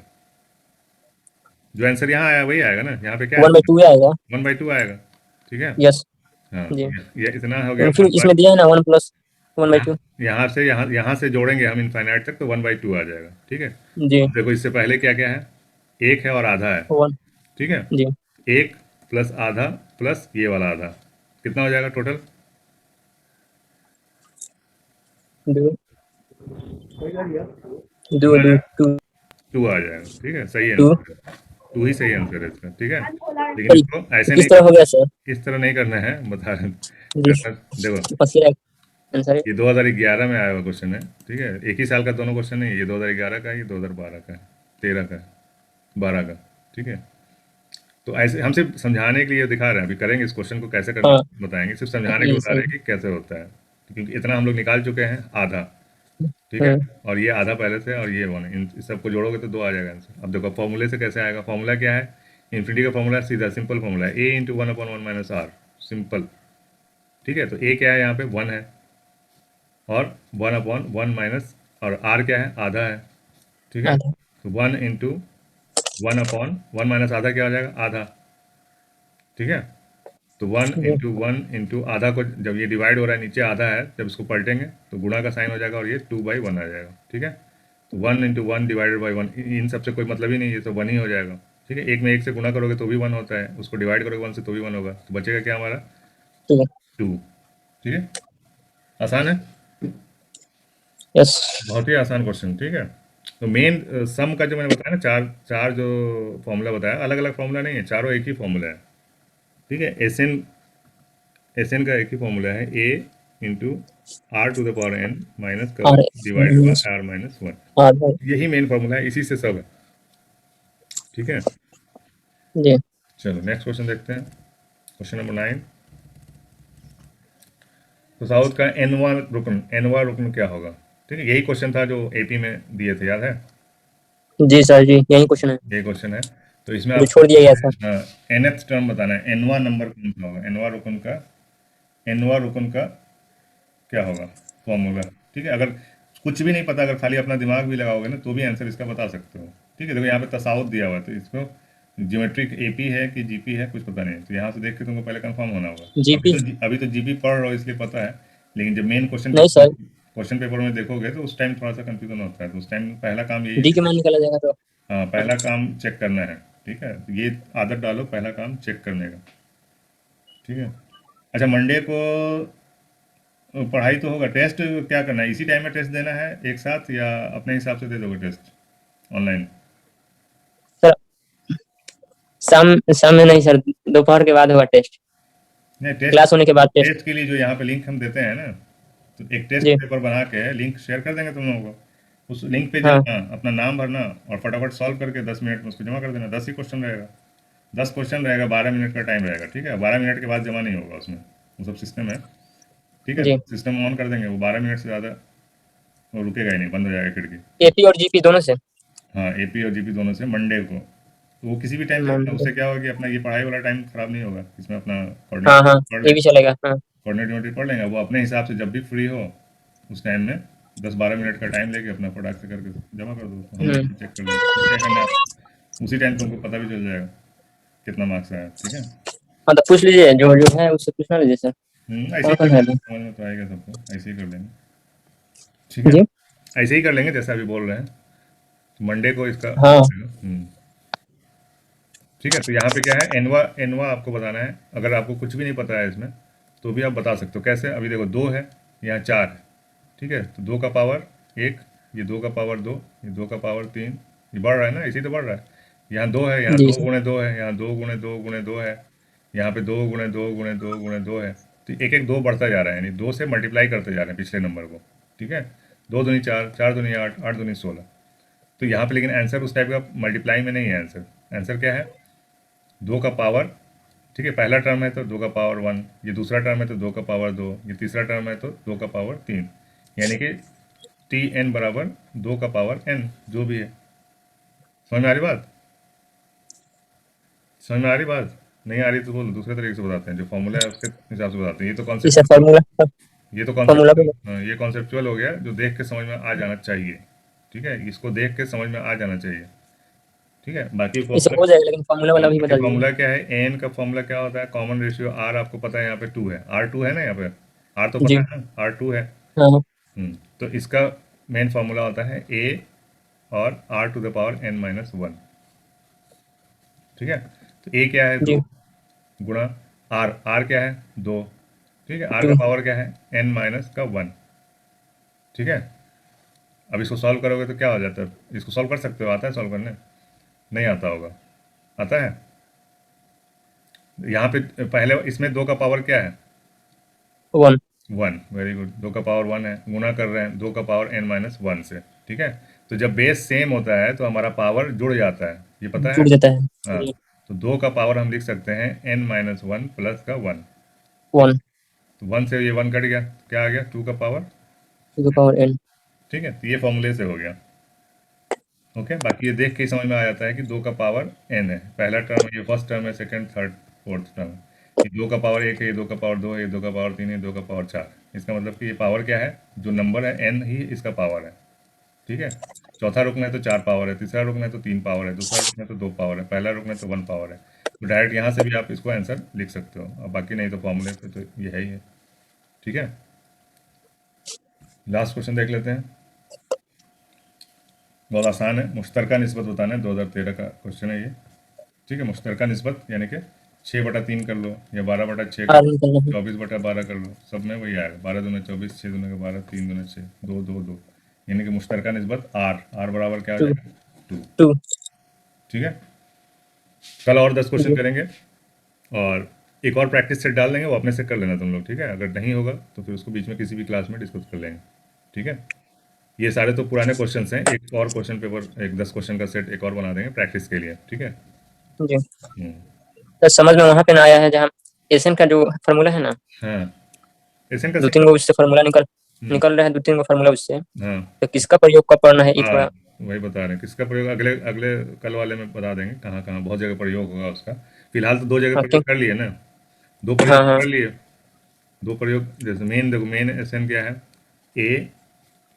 जो आंसर यहाँ आया वही आएगा ना, यहाँ पे क्या है 1/2 आएगा। 1/2 आएगा, ठीक है। यस हाँ जी, ये इतना हो गया फिर इसमें दिया है ना 1 प्लस 1/2। यहाँ से यहाँ से जोड़ेंगे हम इनफाइनाइट तक तो 1/2 आ जाएगा, ठीक है। जी अब देखो इससे पहले क्या क्या है, एक है और आधा है, 1 ठीक है। जी एक प्लस आधा प्लस ये वाला आधा, कितना हो जाएगा टोटल, 2 2 कितना आ 2 जाएगा, 2 2 आ जाएगा, ठीक है, सही 2। आंसर है, 2 ही सही आंसर है इसका, ठीक है। लेकिन इसको ऐसे किस नहीं तरह हो करना, गया सर। इस तरह नहीं करना है, बता रहे जी देखो बस ये आंसर है। ये 2011 में आया हुआ क्वेश्चन है, ठीक है। एक ही साल का दोनों क्वेश्चन नहीं है, ये 2011 का है, ये 2012 का है, 13 का है, 12 का, ठीक है। तो ऐसे हम सिर्फ समझाने के लिए दिखा रहे हैं, अभी करेंगे इस क्वेश्चन को कैसे करना हाँ बताएंगे, सिर्फ समझाने के लिए ये बता रहे सही। हैं कि कैसे होता है, क्योंकि इतना हम लोग निकाल चुके हैं आधा, ठीक है। हम्म और ये आधा पहले से और ये वन, इन सबको जोड़ोगे तो 2 आ जाएगा आंसर। अब देखो फॉर्मूले से कैसे आएगा, फॉर्मूला क्या है, इन्फिनिटी का फॉर्मूला सीधा सिंपल फॉर्मूला है, ए इंटू 1/1 - आर, सिंपल, ठीक है। तो ए क्या है, यहाँ पे 1 है, और 1/1 माइनस, और आर क्या है, आधा है, ठीक है। आधा तो 1/1 माइनस आधा क्या हो जाएगा, आधा, ठीक है। तो 1 जी इंटू 1 इंटू आधा को जब ये डिवाइड हो रहा है, नीचे आधा है, जब इसको पलटेंगे तो गुणा का साइन हो जाएगा और ये 2/1 आ जाएगा, ठीक है। तो 1 इंटू 1 डिवाइडेड बाई 1, इन सबसे कोई मतलब ही नहीं, ये तो 1 ही हो जाएगा, ठीक है, एक में एक से गुना करोगे तो भी 1 होता है, उसको डिवाइड करोगे 1 से तो भी 1 होगा, तो बचेगा क्या हमारा? टू। 2। ठीक है, आसान है, यस। बहुत ही आसान क्वेश्चन। ठीक है, तो मेन सम का जो मैंने बताया ना, चार चार जो फॉर्मूला बताया, अलग अलग फॉर्मूला नहीं है, चारों एक ही फॉर्मूला है। ठीक है, एस एन का एक ही फॉर्मूला है, A into R to the power N minus का और divided by R minus one. और यही मेन फॉर्मूला है, इसी से सब है। ठीक है, जी चलो नेक्स्ट क्वेश्चन देखते हैं, क्वेश्चन नंबर 9। तो साउथ का एनवा रुकन क्या होगा? ठीक है, यही क्वेश्चन था जो एपी में दिए थे, याद है? जी सर जी, यही क्वेश्चन है यही क्वेश्चन है। तो इसमें जो आपको छोड़ दिया गया था। एनथ टर्म बताना है, एनवा नंबर कौन सा होगा, एनवा रुकन का क्या होगा फॉर्मूला? ठीक है, अगर कुछ भी नहीं पता, अगर खाली अपना दिमाग भी लगाओगे ना, तो भी आंसर इसका बता सकते हो। ठीक है, देखो यहाँ पे तसाउत दिया हुआ है, तो इसको ज्योमेट्रिक एपी है कि जीपी है कुछ पता नहीं, तो यहाँ से देख के तुमको पहले कंफर्म होना होगा। जीपी। अभी तो जीपी पढ़ रहे हो इसलिए पता है, लेकिन जब मेन नहीं सर, क्वेश्चन पेपर में देखोगे तो उस टाइम थोड़ा सा कंफ्यूजन होता है, तो उस टाइम पहला काम यही है डी कि के मान निकाला जाएगा तो। हाँ, पहला काम चेक करना है। ठीक है, तो ये आदत डालो, पहला काम चेक करने का। ठीक है, अच्छा मंडे को पढ़ाई तो होगा, टेस्ट क्या करना है, इसी टाइम में टेस्ट देना है एक साथ, या अपने हिसाब से दे दोगे टेस्ट ऑनलाइन? सर शाम शाम में नहीं सर, दोपहर के बाद होगा टेस्ट। नहीं, टेस्ट क्लास होने के बाद टेस्ट। टेस्ट के लिए जो यहाँ पे लिंक हम देते हैं ना, तो एक टेस्ट जी पेपर बना के लिंक शेयर कर देंगे तुम लोगों को, उस लिंक पे हाँ। जाना, अपना नाम भरना और फटाफट सॉल्व करके 10 मिनट में उसको जमा कर देना। 10 ही क्वेश्चन रहेगा, 10 क्वेश्चन रहेगा, 12 मिनट का टाइम रहेगा। ठीक है, 12 मिनट के बाद जमा नहीं होगा उसमें, वो सब सिस्टम है। ठीक है, जी सिस्टम ऑन कर देंगे, वो 12 मिनट से ज़्यादा वो रुकेगा ही नहीं, बंद हो जाएगा खिड़की। एपी और जीपी दोनों से। हाँ, एपी और जीपी दोनों से मंडे को, तो वो किसी भी टाइम दे देना, मंडे। उससे क्या होगा कि अपना ये पढ़ाई वाला टाइम खराब नहीं होगा, इसमें अपना हाँ कोऑर्डिनेट हाँ, पढ़ ये लेंगे, भी चलेगा हाँ। कोऑर्डिनेट पढ़ लेंगे, वो अपने हिसाब से जब भी फ्री हो उस टाइम में 10-12 मिनट का टाइम लेके अपना फटाक से करके जमा कर दो, तो हम हम्म। चेक कर लेंगे। फिर क्या करना है, उसी टाइम तुमको पता भी चल जाएगा कितना मार्क्स आया। ठीक है, हाँ तो पूछ लीजिए, जो है उससे पूछना लीजिए सर। ऐसे कौन ही कर कौन है लेंगे, अभी? समझ में तो आएगा सबको, ऐसे ही कर लेंगे। ठीक है, जी ऐसे ही कर लेंगे जैसा अभी बोल रहे हैं, तो मंडे को इसका हो हाँ। जाएगा। ठीक है, तो यहाँ पे क्या है, एनवा एनवा आपको बताना है, अगर आपको कुछ भी नहीं पता है इसमें तो भी आप बता सकते हो कैसे। अभी देखो 2 है, यहाँ 4 है। ठीक है, तो 2 का पावर 1, ये 2 का पावर 2, ये 2 का पावर 3, ये बढ़ रहा है ना, इसी तो बढ़ रहा है। यहाँ 2 है, यहाँ जी 2 सर। गुणे 2 है, यहाँ 2 गुणे 2 गुणे 2 है, यहाँ पे 2 गुणे 2 गुणे 2 गुणे 2 है। तो एक एक 2 बढ़ता जा रहा है, यानी 2 से मल्टीप्लाई करते जा रहे हैं पिछले नंबर को। ठीक है, 2 दूनी 4, 4 दूनी 8, 8 दूनी 16। तो यहाँ पे लेकिन आंसर उस टाइप का मल्टीप्लाई में नहीं है, आंसर आंसर क्या है, 2 का पावर। ठीक है, पहला टर्म है तो 2 का पावर 1, ये दूसरा टर्म है तो 2 का पावर 2, ये तीसरा टर्म है तो 2 का पावर 3, यानी कि टी एन बराबर 2 का पावर एन, जो भी है। समझ में आ रही बात? समझ में आ रही बात? नहीं आ रही तो बोलो, दूसरे तरीके से बताते हैं, जो फॉर्मूला है उसके हिसाब से बताते हैं। ये तो जी सर, कॉन्सेप्ट, फार्मूला। ये तो फार्मूला कॉन्सेप्चुअल, पे। हाँ, ये कॉन्सेप्चुअल हो गया, जो देख के समझ में आ जाना चाहिए। ठीक है, इसको देख के समझ में आ जाना चाहिए। ठीक है, बाकी इसे फॉर्मूला, हो जाएगा, लेकिन फार्मूला वाला भी बाकी बता दीजिए। फॉर्मूला क्या है, एन का फॉर्मूला क्या होता है, कॉमन रेशियो आर आपको पता है, यहाँ पे 2 है, R2 है ना यहाँ पे, आर तो पता जी है ना, R2 है। हाँ हाँ। तो इसका मेन फार्मूला होता है ए और r to the power N minus one. ठीक है, तो ए क्या है, 2 जी गुणा आर, आर क्या है, 2। ठीक है, आर टू। का पावर क्या है, एन माइनस का 1। ठीक है, अब इसको सॉल्व करोगे तो क्या हो जाता है, इसको सॉल्व कर सकते हो, आता है सॉल्व करने? नहीं आता होगा, आता है? यहाँ पे पहले इसमें 2 का पावर क्या है, वन। 1, वेरी गुड, 2 का पावर 1 है, गुना कर रहे हैं 2 का पावर एन माइनस 1 से। ठीक है, तो जब बेस सेम होता है तो हमारा पावर जुड़ जाता है, ये पता है? जुड़ जाता है हाँ, जी। तो 2 का पावर हम लिख सकते हैं एन माइनस 1 प्लस का 1। वन। तो 1 से ये 1 कट गया, क्या आ गया, 2 का power. To the power n. ठीक है, तो ये फॉर्मूले से हो गया। ओके, बाकी ये देख के ही समझ में आ जाता है कि 2 का पावर एन है, पहला टर्म, ये फर्स्ट टर्म है, सेकंड थर्ड फोर्थ टर्म। ये 2 का पावर 1 है, ये 2 का पावर 2 है, ये 2 का पावर 3 है, 2 का पावर 4। इसका मतलब कि ये पावर क्या है, जो नंबर है एन ही इसका पावर है। ठीक है, चौथा रुकना है तो 4 पावर है, तीसरा रुकना है तो 3 पावर है, दूसरा रुकना है तो 2 पावर है, पहला रुकना है तो 1 पावर है। तो डायरेक्ट यहाँ से भी आप इसको आंसर लिख सकते हो, और बाकी नहीं तो फॉर्मूले पे तो ये है ही है। ठीक है, लास्ट क्वेश्चन देख लेते हैं, बहुत आसान है, मुश्तरका निस्बत बताना है, 2013 का क्वेश्चन है ये। ठीक है, मुश्तरका निस्बत यानी कि 6/3 कर लो या 12/6 कर आर लो, निकल रहा है 24/12 कर लो, सब में वही आएगा, 12 दूनी 24, 6 दूनी 12, 3 दूनी 6, 2 2 2, यानी कि मुश्तरका निस्बत आर बराबर क्या हो 2 जाएगा 2। 2 ठीक है, कल और 10 क्वेश्चन जी करेंगे और एक और प्रैक्टिस सेट डाल देंगे, वो अपने से कर लेना तुम लोग। ठीक है, अगर नहीं होगा तो फिर उसको बीच में किसी भी क्लास में डिस्कस कर लेंगे। ठीक है, ये सारे तो पुराने क्वेश्चंस हैं, एक और क्वेश्चन पेपर, एक 10 क्वेश्चन का सेट एक और बना देंगे प्रैक्टिस के लिए। ठीक है। जी हम्म, तो समझ में वहाँ पे ना आया है जहाँ एसएन का जो फार्मूला है ना, हाँ, एसएन का 2-3 गो उससे फार्मूला हम्म, निकल रहा है, 2-3 गो फार्मूला उससे, हाँ तो किसका प्रयोग कब करना है एक हाँ, बार। वही बता रहे हैं किसका प्रयोग, अगले अगले कल वाले में बता देंगे कहाँ कहाँ बहुत जगह प्रयोग होगा उसका। फिलहाल तो 2 जगह हाँ प्रयोग क्यों, कर लिए ना, 2 प्रयोग हाँ तो हाँ कर लिए। 2 प्रयोग जैसे मेन, देखो मेन एसएन क्या है, a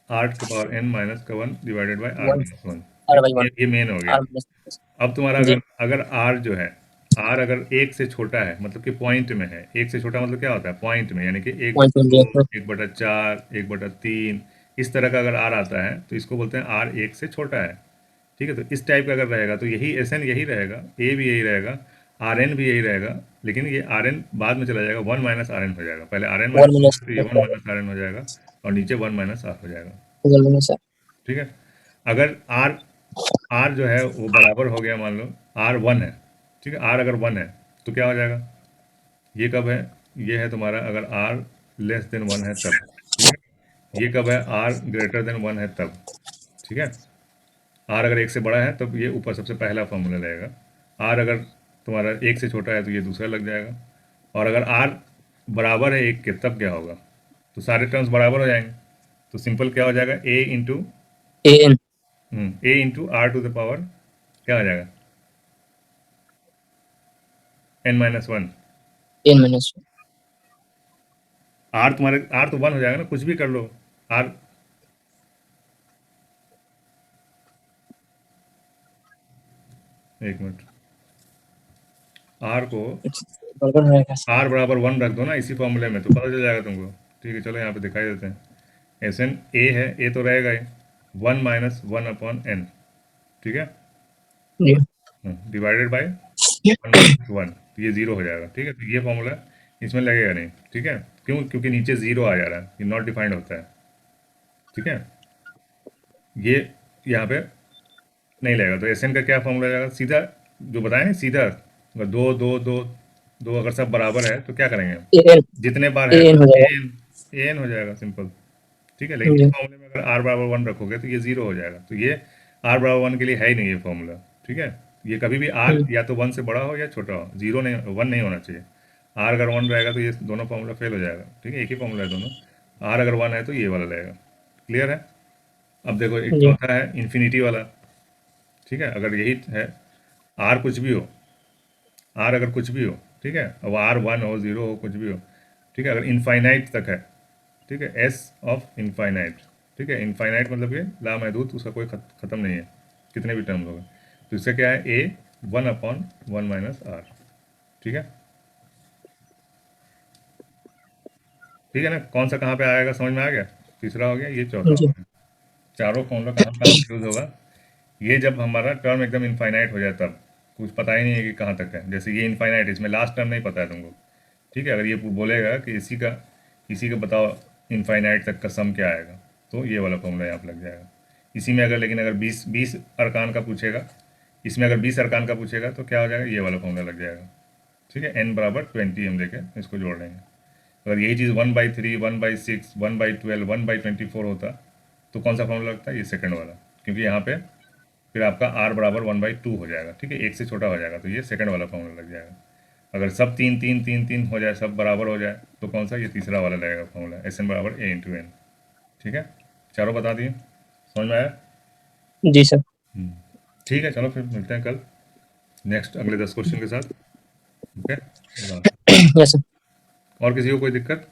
r to power N minus का 1 divided by r 1 minus 1। R ठीक बाई है, 1 ये मेन हो गया। आर माइनस अब तुम्हारा जी अगर अगर आर जो है, आर अगर 1 से छोटा है मतलब कि पॉइंट में है, 1 से छोटा मतलब क्या होता है पॉइंट में, यानी कि एक पॉइंट बटा मिल दो गया 1/4 1/3 इस तरह का अगर आर आता है तो इसको बोलते हैं आर 1 से छोटा है। ठीक है, तो इस टाइप का अगर रहेगा तो यही एस एन यही रहेगा, ए भी यही रहेगा, आर एन भी यही रहेगा, लेकिन ये आर एन बाद में चला जाएगा, 1 माइनस आर एन हो जाएगा, पहले आर एन 1 माइनस माइनस तो ये 1 माइनस आर एन हो जाएगा और नीचे 1 माइनस आर हो जाएगा। 1 माइनस ठीक है, अगर आर आर जो है वो बराबर हो गया, मान लो आर 1 है। ठीक है, आर अगर 1 है तो क्या हो जाएगा, ये कब है, ये है तुम्हारा अगर आर लेस देन 1 है तब। ठीक है, ये कब है, आर ग्रेटर देन 1 है तब। ठीक है, आर अगर 1 से बड़ा है तब ये ऊपर सबसे पहला फॉर्मूला लगेगा, आर अगर तुम्हारा 1 से छोटा है तो ये दूसरा लग जाएगा, और अगर आर बराबर है 1 के तब क्या होगा, तो सारे टर्म्स बराबर हो जाएंगे, तो सिंपल क्या हो जाएगा, A N A into R to the power क्या हो जाएगा n-1। एन माइनस आर तुम्हारे आर तो 1 हो जाएगा ना, कुछ भी कर लो आर। एक मिनट, आर को बराबर रहेगा आर बराबर 1 रख दो ना इसी फॉर्मूले में तो पता चल जाएगा तुमको। ठीक है, चलो यहाँ पे दिखाई देते हैं, एस एन ए है, ए तो रहेगा ही 1 माइनस 1/n। ठीक है, जी डिवाइडेड बाय 1/1 तो ये 0 हो जाएगा। ठीक है, तो ये फॉर्मूला इसमें लगेगा नहीं। ठीक है, क्यों, क्योंकि नीचे 0 आ जा रहा है, ये नॉट डिफाइंड होता है। ठीक है, ये यहाँ पे नहीं लगेगा, तो एस एन का क्या फॉर्मूला जाएगा, सीधा जो बताए ना, सीधा अगर दो दो दो दो अगर सब बराबर है तो क्या करेंगे, ए एन जितने बार ए है एन हो जाएगा ए एन हो जाएगा सिंपल। ठीक है, लेकिन इस जी मामले में अगर आर बराबर 1 रखोगे तो ये 0 हो जाएगा, तो ये आर बराबर 1 के लिए है ही नहीं ये फॉर्मूला। ठीक है, ये कभी भी आर या तो 1 से बड़ा हो या छोटा हो, 0 नहीं, 1 नहीं होना चाहिए। आर अगर 1 रहेगा तो ये दोनों फॉर्मूला फेल हो जाएगा। ठीक है, एक ही फॉर्मूला है दोनों, आर अगर 1 है तो ये वाला रहेगा। क्लियर है। अब देखो एक जी चौथा है इन्फिनिटी वाला। ठीक है, अगर यही है, आर कुछ भी हो, आर अगर कुछ भी हो, ठीक है, अब आर 1 हो 0 हो कुछ भी हो, ठीक है, अगर इनफाइनाइट तक है, ठीक है, एस ऑफ इनफाइनाइट। ठीक है, इनफाइनाइट मतलब ये लामहदूद, उसका कोई ख़त्म नहीं है, कितने भी टर्म्स होगा, तो इसका क्या है, ए 1/1 माइनस आर। ठीक है, ठीक है ना, कौन सा कहाँ पे आएगा समझ में आ गया, तीसरा हो गया, ये चौथा हो जी गया। चारों फॉर्मूला कहाँ कहाँ यूज होगा, ये जब हमारा टर्म एकदम इनफाइनाइट हो जाए तब, कुछ पता ही नहीं है कि कहाँ तक है, जैसे ये इनफाइनाइट, इसमें लास्ट टर्म नहीं पता है तुमको। ठीक है, अगर ये बोलेगा कि इसी का बताओ इनफाइनाइट तक का सम क्या आएगा, तो ये वाला फॉर्मूला यहाँ पे लग जाएगा। इसी में अगर, लेकिन अगर 20 अरकान का पूछेगा, इसमें अगर 20 अरकान का पूछेगा तो क्या हो जाएगा, ये वाला फॉर्मूला लग जाएगा। ठीक है, n बराबर 20 हम लेके इसको जोड़ लेंगे। अगर यही चीज़ 1/3 1/6 1/12 1/24 होता तो कौन सा फॉर्मूला लगता है, ये सेकंड वाला, क्योंकि यहाँ पे फिर आपका r बराबर 1/2 हो जाएगा। ठीक है, 1 से छोटा हो जाएगा तो ये सेकंड वाला फॉर्मूला लग जाएगा। अगर सब 3 3 3 3 हो जाए, सब बराबर हो जाए, तो कौन सा, ये तीसरा वाला लगेगा फॉर्मूला, एस एन बराबर ए इंटू एन। ठीक है, चारों बता दिए, समझ में आया। जी सर ठीक है, चलो फिर मिलते हैं कल नेक्स्ट अगले 10 क्वेश्चन के साथ। ओके, अल्लाह हाफ़िज़। यस सर और किसी को कोई दिक्कत।